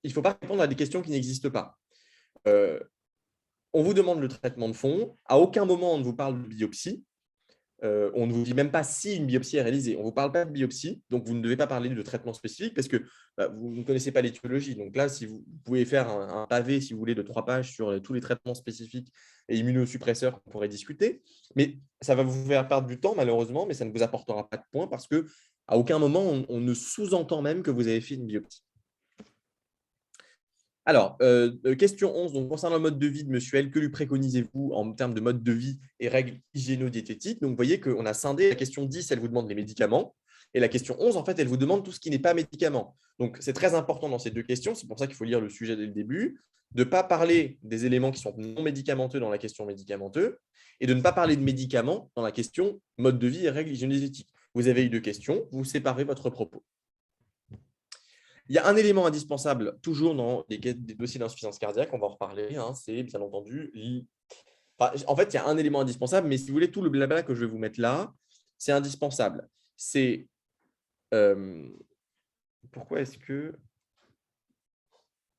ne faut pas répondre à des questions qui n'existent pas. On vous demande le traitement de fond. À aucun moment, on ne vous parle de biopsie. On ne vous dit même pas si une biopsie est réalisée. On ne vous parle pas de biopsie, donc vous ne devez pas parler de traitement spécifique parce que vous ne connaissez pas l'étiologie. Donc là, si vous pouvez faire un pavé, si vous voulez, de 3 pages sur tous les traitements spécifiques et immunosuppresseurs qu'on pourrait discuter, mais ça va vous faire perdre du temps, malheureusement, mais ça ne vous apportera pas de points parce qu'à aucun moment, on ne sous-entend même que vous avez fait une biopsie. Alors, question 11, donc concernant le mode de vie de monsieur L, que lui préconisez-vous en termes de mode de vie et règles hygiéno-diététiques? Donc, vous voyez qu'on a scindé. La question 10, elle vous demande les médicaments. Et la question 11, en fait, elle vous demande tout ce qui n'est pas médicament. Donc, c'est très important dans ces deux questions. C'est pour ça qu'il faut lire le sujet dès le début, de ne pas parler des éléments qui sont non médicamenteux dans la question médicamenteux et de ne pas parler de médicaments dans la question mode de vie et règles hygiéno-diététiques. Vous avez eu deux questions, vous séparez votre propos. Il y a un élément indispensable toujours dans des dossiers d'insuffisance cardiaque, on va en reparler, hein, c'est bien entendu… en fait, il y a un élément indispensable, mais si vous voulez, tout le blabla que je vais vous mettre là, c'est indispensable. C'est… pourquoi est-ce que…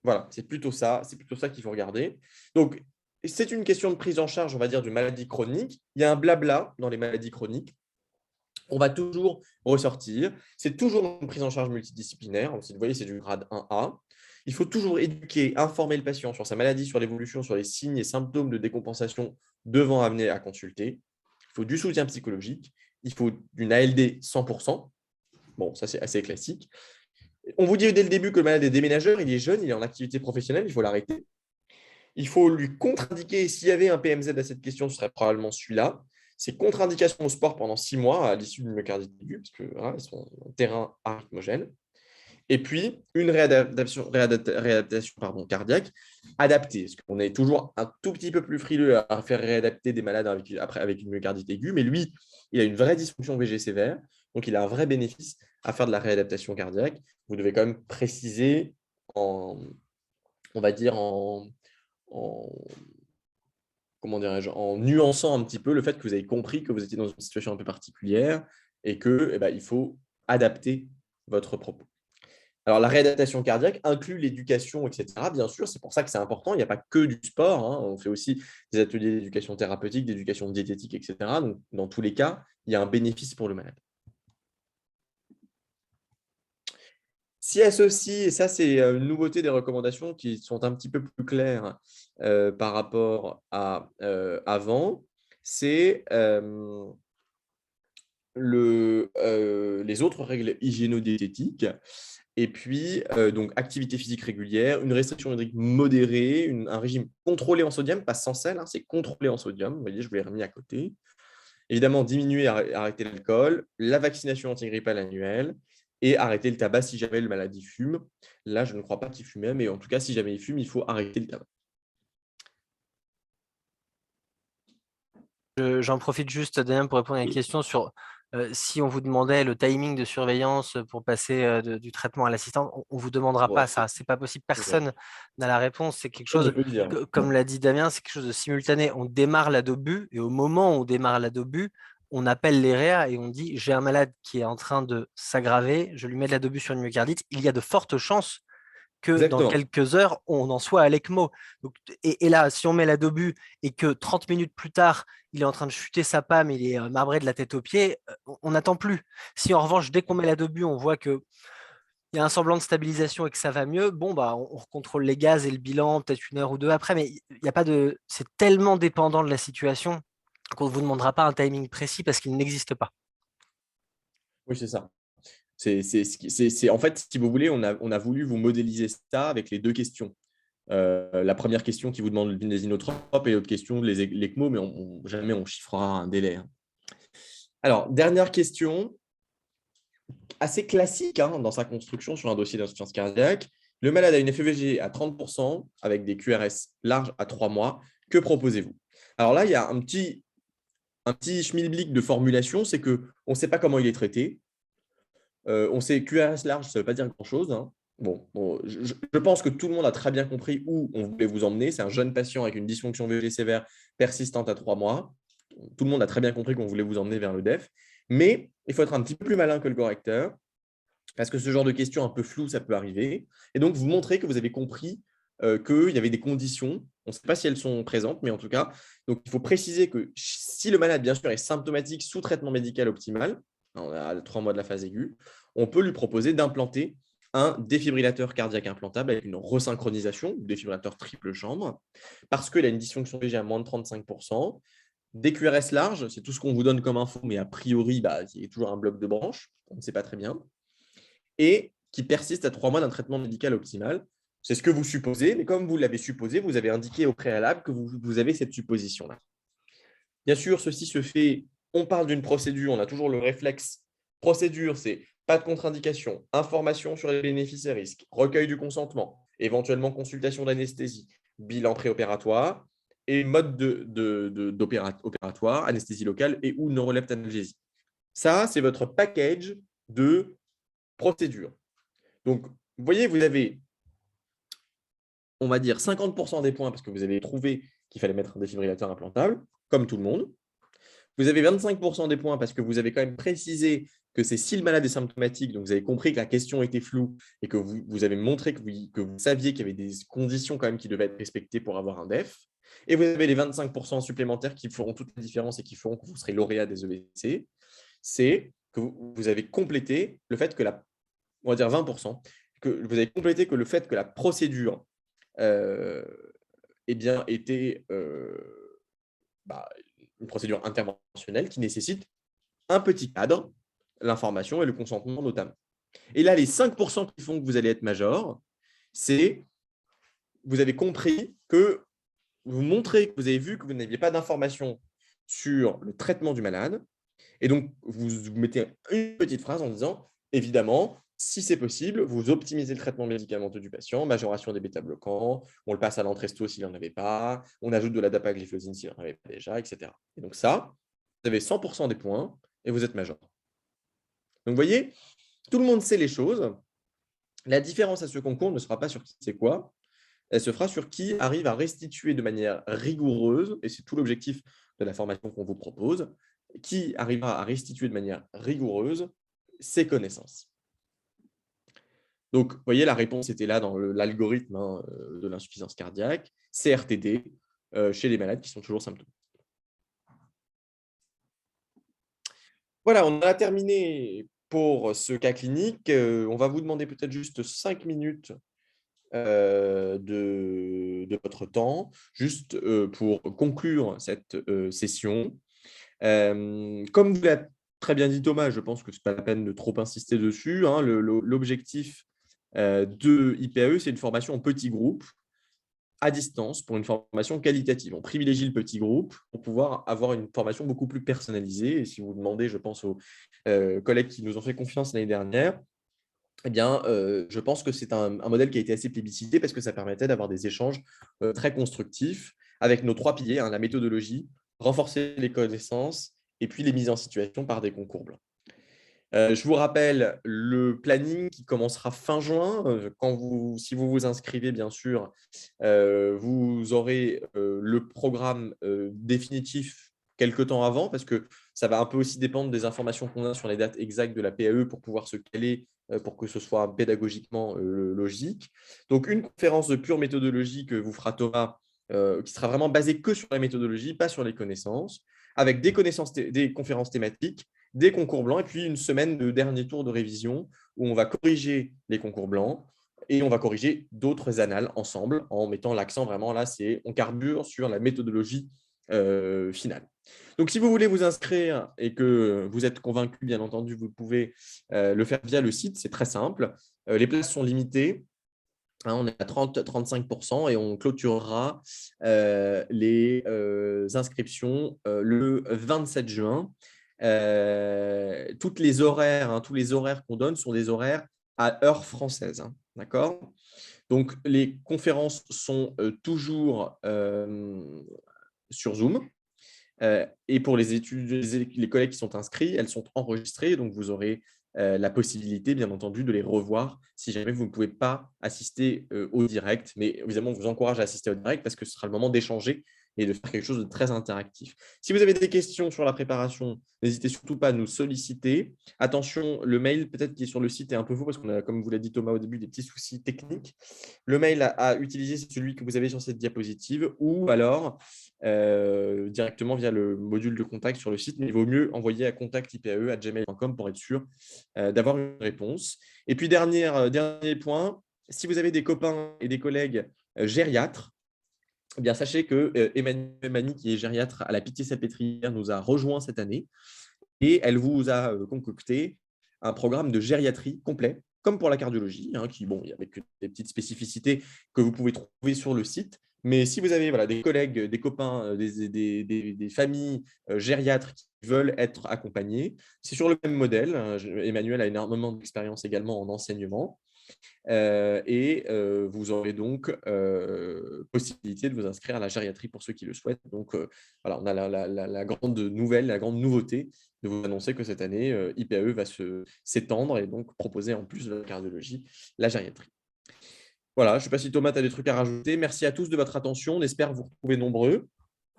Voilà, c'est plutôt ça qu'il faut regarder. Donc, c'est une question de prise en charge, on va dire, d'une maladie chronique. Il y a un blabla dans les maladies chroniques. On va toujours ressortir. C'est toujours une prise en charge multidisciplinaire. Donc, vous voyez, c'est du grade 1A. Il faut toujours éduquer, informer le patient sur sa maladie, sur l'évolution, sur les signes et symptômes de décompensation devant amener à consulter. Il faut du soutien psychologique. Il faut une ALD 100%. Bon, ça, c'est assez classique. On vous dit dès le début que le malade est déménageur, il est jeune, il est en activité professionnelle, il faut l'arrêter. Il faut lui contre-indiquer, s'il y avait un PMZ à cette question, ce serait probablement celui-là. C'est contre-indication au sport pendant 6 mois à l'issue d'une myocardite aiguë, parce que voilà, ils sont en terrain arythmogène. Et puis, une réadaptation cardiaque adaptée. Parce qu'on est toujours un tout petit peu plus frileux à faire réadapter des malades avec une myocardite aiguë, mais lui, il a une vraie dysfonction VG sévère, donc il a un vrai bénéfice à faire de la réadaptation cardiaque. Vous devez quand même préciser on va dire, comment dirais-je, en nuançant un petit peu le fait que vous avez compris que vous étiez dans une situation un peu particulière et que, il faut adapter votre propos. Alors, la réadaptation cardiaque inclut l'éducation, etc. Bien sûr, c'est pour ça que c'est important. Il n'y a pas que du sport, hein. On fait aussi des ateliers d'éducation thérapeutique, d'éducation diététique, etc. Donc, dans tous les cas, il y a un bénéfice pour le malade. S'y associe, et ça c'est une nouveauté des recommandations qui sont un petit peu plus claires par rapport à avant, c'est les autres règles hygiéno-diététiques. Et puis, donc, activité physique régulière, une restriction hydrique modérée, un régime contrôlé en sodium, pas sans sel, hein, c'est contrôlé en sodium. Vous voyez, je vous l'ai remis à côté. Évidemment, diminuer, arrêter l'alcool, la vaccination antigrippale annuelle et arrêter le tabac si jamais le malade fume. Là, je ne crois pas qu'il fumait, mais en tout cas, si jamais il fume, il faut arrêter le tabac. J'en profite juste, Damien, pour répondre à une question sur si on vous demandait le timing de surveillance pour passer du traitement à l'assistance, on ne vous demandera pas ça. Ce n'est pas possible. Personne n'a la réponse. C'est quelque chose, comme l'a dit Damien, c'est quelque chose de simultané. On démarre la dobu et au moment où on démarre la dobu, on appelle les réa et on dit j'ai un malade qui est en train de s'aggraver, je lui mets de la dobu sur une myocardite. Il y a de fortes chances que dans quelques heures, on en soit à l'ECMO. Donc, et là, si on met la dobu et que 30 minutes plus tard, il est en train de chuter sa PAM, il est marbré de la tête aux pieds, on n'attend plus. Si en revanche, dès qu'on met la dobu, on voit qu'il y a un semblant de stabilisation et que ça va mieux, bon, bah, on recontrôle les gaz et le bilan peut-être 1 heure ou 2 après, mais il y a pas de… c'est tellement dépendant de la situation qu'on ne vous demandera pas un timing précis parce qu'il n'existe pas. Oui, c'est ça. En fait, si vous voulez, on a voulu vous modéliser ça avec les deux questions. La première question qui vous demande les inotropes et l'autre question, l'ECMO, mais jamais on chiffrera un délai. Hein. Alors, dernière question, assez classique dans sa construction sur un dossier d'insuffisance cardiaque. Le malade a une FEVG à 30% avec des QRS larges à 3 mois. Que proposez-vous? Alors là, il y a un petit schmilblick de formulation, c'est qu'on ne sait pas comment il est traité. On sait QRS large, ça ne veut pas dire grand-chose. Hein. Bon, je pense que tout le monde a très bien compris où on voulait vous emmener. C'est un jeune patient avec une dysfonction VG sévère persistante à 3 mois. Tout le monde a très bien compris qu'on voulait vous emmener vers le DEF. Mais il faut être un petit peu plus malin que le correcteur, parce que ce genre de questions un peu floues, ça peut arriver. Et donc, vous montrez que vous avez compris qu'il y avait des conditions. On ne sait pas si elles sont présentes, mais en tout cas, donc il faut préciser que si le malade, bien sûr, est symptomatique sous traitement médical optimal, on est à 3 mois de la phase aiguë, on peut lui proposer d'implanter un défibrillateur cardiaque implantable avec une resynchronisation, défibrillateur triple chambre, parce qu'il a une dysfonction VG à moins de 35%. Des QRS larges, c'est tout ce qu'on vous donne comme info, mais a priori, il y a toujours un bloc de branche, on ne sait pas très bien, et qui persiste à 3 mois d'un traitement médical optimal. C'est ce que vous supposez, mais comme vous l'avez supposé, vous avez indiqué au préalable que vous avez cette supposition-là. Bien sûr, ceci se fait, on parle d'une procédure, on a toujours le réflexe. Procédure, c'est pas de contre-indication, information sur les bénéfices et risques, recueil du consentement, éventuellement consultation d'anesthésie, bilan préopératoire et mode opératoire, anesthésie locale et ou neuroleptalgésie. Ça, c'est votre package de procédure. Donc, vous voyez, vous avez, on va dire, 50% des points parce que vous avez trouvé qu'il fallait mettre un défibrillateur implantable, comme tout le monde. Vous avez 25% des points parce que vous avez quand même précisé que c'est si le malade est symptomatique, donc vous avez compris que la question était floue et que vous avez montré que vous saviez qu'il y avait des conditions quand même qui devaient être respectées pour avoir un DEF. Et vous avez les 25% supplémentaires qui feront toute la différence et qui feront que vous serez lauréat des EVC. C'est que vous avez complété le fait que on va dire 20%, que vous avez complété que le fait que la procédure était une procédure interventionnelle qui nécessite un petit cadre, l'information et le consentement notamment. Et là, les 5% qui font que vous allez être major, c'est vous avez compris que vous montrez que vous avez vu que vous n'aviez pas d'informations sur le traitement du malade. Et donc, vous mettez une petite phrase en disant, évidemment, si c'est possible, vous optimisez le traitement médicamenteux du patient, majoration des bêta-bloquants, on le passe à l'Entresto s'il n'en avait pas, on ajoute de la dapagliflozine s'il n'en avait pas déjà, etc. Et donc ça, vous avez 100% des points et vous êtes major. Donc, vous voyez, tout le monde sait les choses. La différence à ce concours ne sera pas sur qui c'est quoi, elle se fera sur qui arrive à restituer de manière rigoureuse, et c'est tout l'objectif de la formation qu'on vous propose, qui arrivera à restituer de manière rigoureuse ses connaissances. Donc, vous voyez, la réponse était là dans l'algorithme de l'insuffisance cardiaque, CRTD, chez les malades qui sont toujours symptomatiques. Voilà, on a terminé pour ce cas clinique. On va vous demander peut-être juste 5 minutes de votre temps, juste pour conclure cette session. Comme vous l'avez très bien dit Thomas, je pense que ce n'est pas la peine de trop insister dessus. Hein. L'objectif de IPAE, c'est une formation en petits groupes à distance pour une formation qualitative. On privilégie le petit groupe pour pouvoir avoir une formation beaucoup plus personnalisée. Et si vous demandez, je pense aux collègues qui nous ont fait confiance l'année dernière, eh bien, je pense que c'est un modèle qui a été assez plébiscité parce que ça permettait d'avoir des échanges très constructifs avec nos 3 piliers, hein, la méthodologie, renforcer les connaissances et puis les mises en situation par des concours blancs. Je vous rappelle le planning qui commencera fin juin. Si vous vous inscrivez, bien sûr, vous aurez le programme définitif quelque temps avant parce que ça va un peu aussi dépendre des informations qu'on a sur les dates exactes de la PAE pour pouvoir se caler pour que ce soit pédagogiquement logique. Donc, une conférence de pure méthodologie que vous fera Thomas qui sera vraiment basée que sur la méthodologie, pas sur les connaissances, avec des conférences thématiques, des concours blancs et puis une semaine de dernier tour de révision où on va corriger les concours blancs et on va corriger d'autres annales ensemble en mettant l'accent vraiment là, on carbure sur la méthodologie finale. Donc, si vous voulez vous inscrire et que vous êtes convaincu, bien entendu, vous pouvez le faire via le site, c'est très simple. Les places sont limitées. Hein, on est à 30-35% et on clôturera les inscriptions le 27 juin. Tous les horaires qu'on donne sont des horaires à heure française. Hein, d'accord ? Donc, les conférences sont toujours sur Zoom. Et pour les collègues qui sont inscrits, elles sont enregistrées. Donc, vous aurez la possibilité, bien entendu, de les revoir si jamais vous ne pouvez pas assister au direct. Mais évidemment, on vous encourage à assister au direct parce que ce sera le moment d'échanger et de faire quelque chose de très interactif. Si vous avez des questions sur la préparation, n'hésitez surtout pas à nous solliciter. Attention, le mail peut-être qui est sur le site est un peu faux parce qu'on a, comme vous l'a dit Thomas au début, des petits soucis techniques. Le mail à utiliser, c'est celui que vous avez sur cette diapositive ou alors directement via le module de contact sur le site. Mais il vaut mieux envoyer à contact.ipae@gmail.com pour être sûr d'avoir une réponse. Et puis, dernier point, si vous avez des copains et des collègues gériatres, eh bien, sachez que Emmanuel Mani, qui est gériatre à la Pitié-Salpêtrière, nous a rejoint cette année et elle vous a concocté un programme de gériatrie complet, comme pour la cardiologie, qui, bon, avec des petites spécificités que vous pouvez trouver sur le site. Mais si vous avez des collègues, des copains, des familles gériatres qui veulent être accompagnés, c'est sur le même modèle. Emmanuel a énormément d'expérience également en enseignement. Vous aurez donc possibilité de vous inscrire à la gériatrie pour ceux qui le souhaitent. Donc, voilà, on a la grande nouvelle, la grande nouveauté de vous annoncer que cette année, IPAE va s'étendre et donc proposer en plus de la cardiologie, la gériatrie. Voilà, je ne sais pas si Thomas, tu as des trucs à rajouter. Merci à tous de votre attention. On espère vous retrouver nombreux.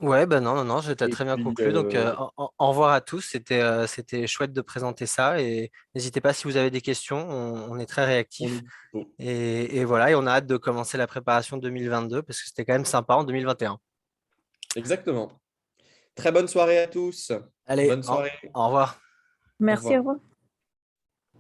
Ouais, ben non, j'étais Et très bien puis, conclu. Donc, au revoir à tous. C'était chouette de présenter ça. Et n'hésitez pas si vous avez des questions, on est très on réactifs. est dispo. Et voilà, et on a hâte de commencer la préparation 2022 parce que c'était quand même sympa en 2021. Exactement. Très bonne soirée à tous. Allez, Bonne soirée. au revoir. Au Merci, au revoir. revoir.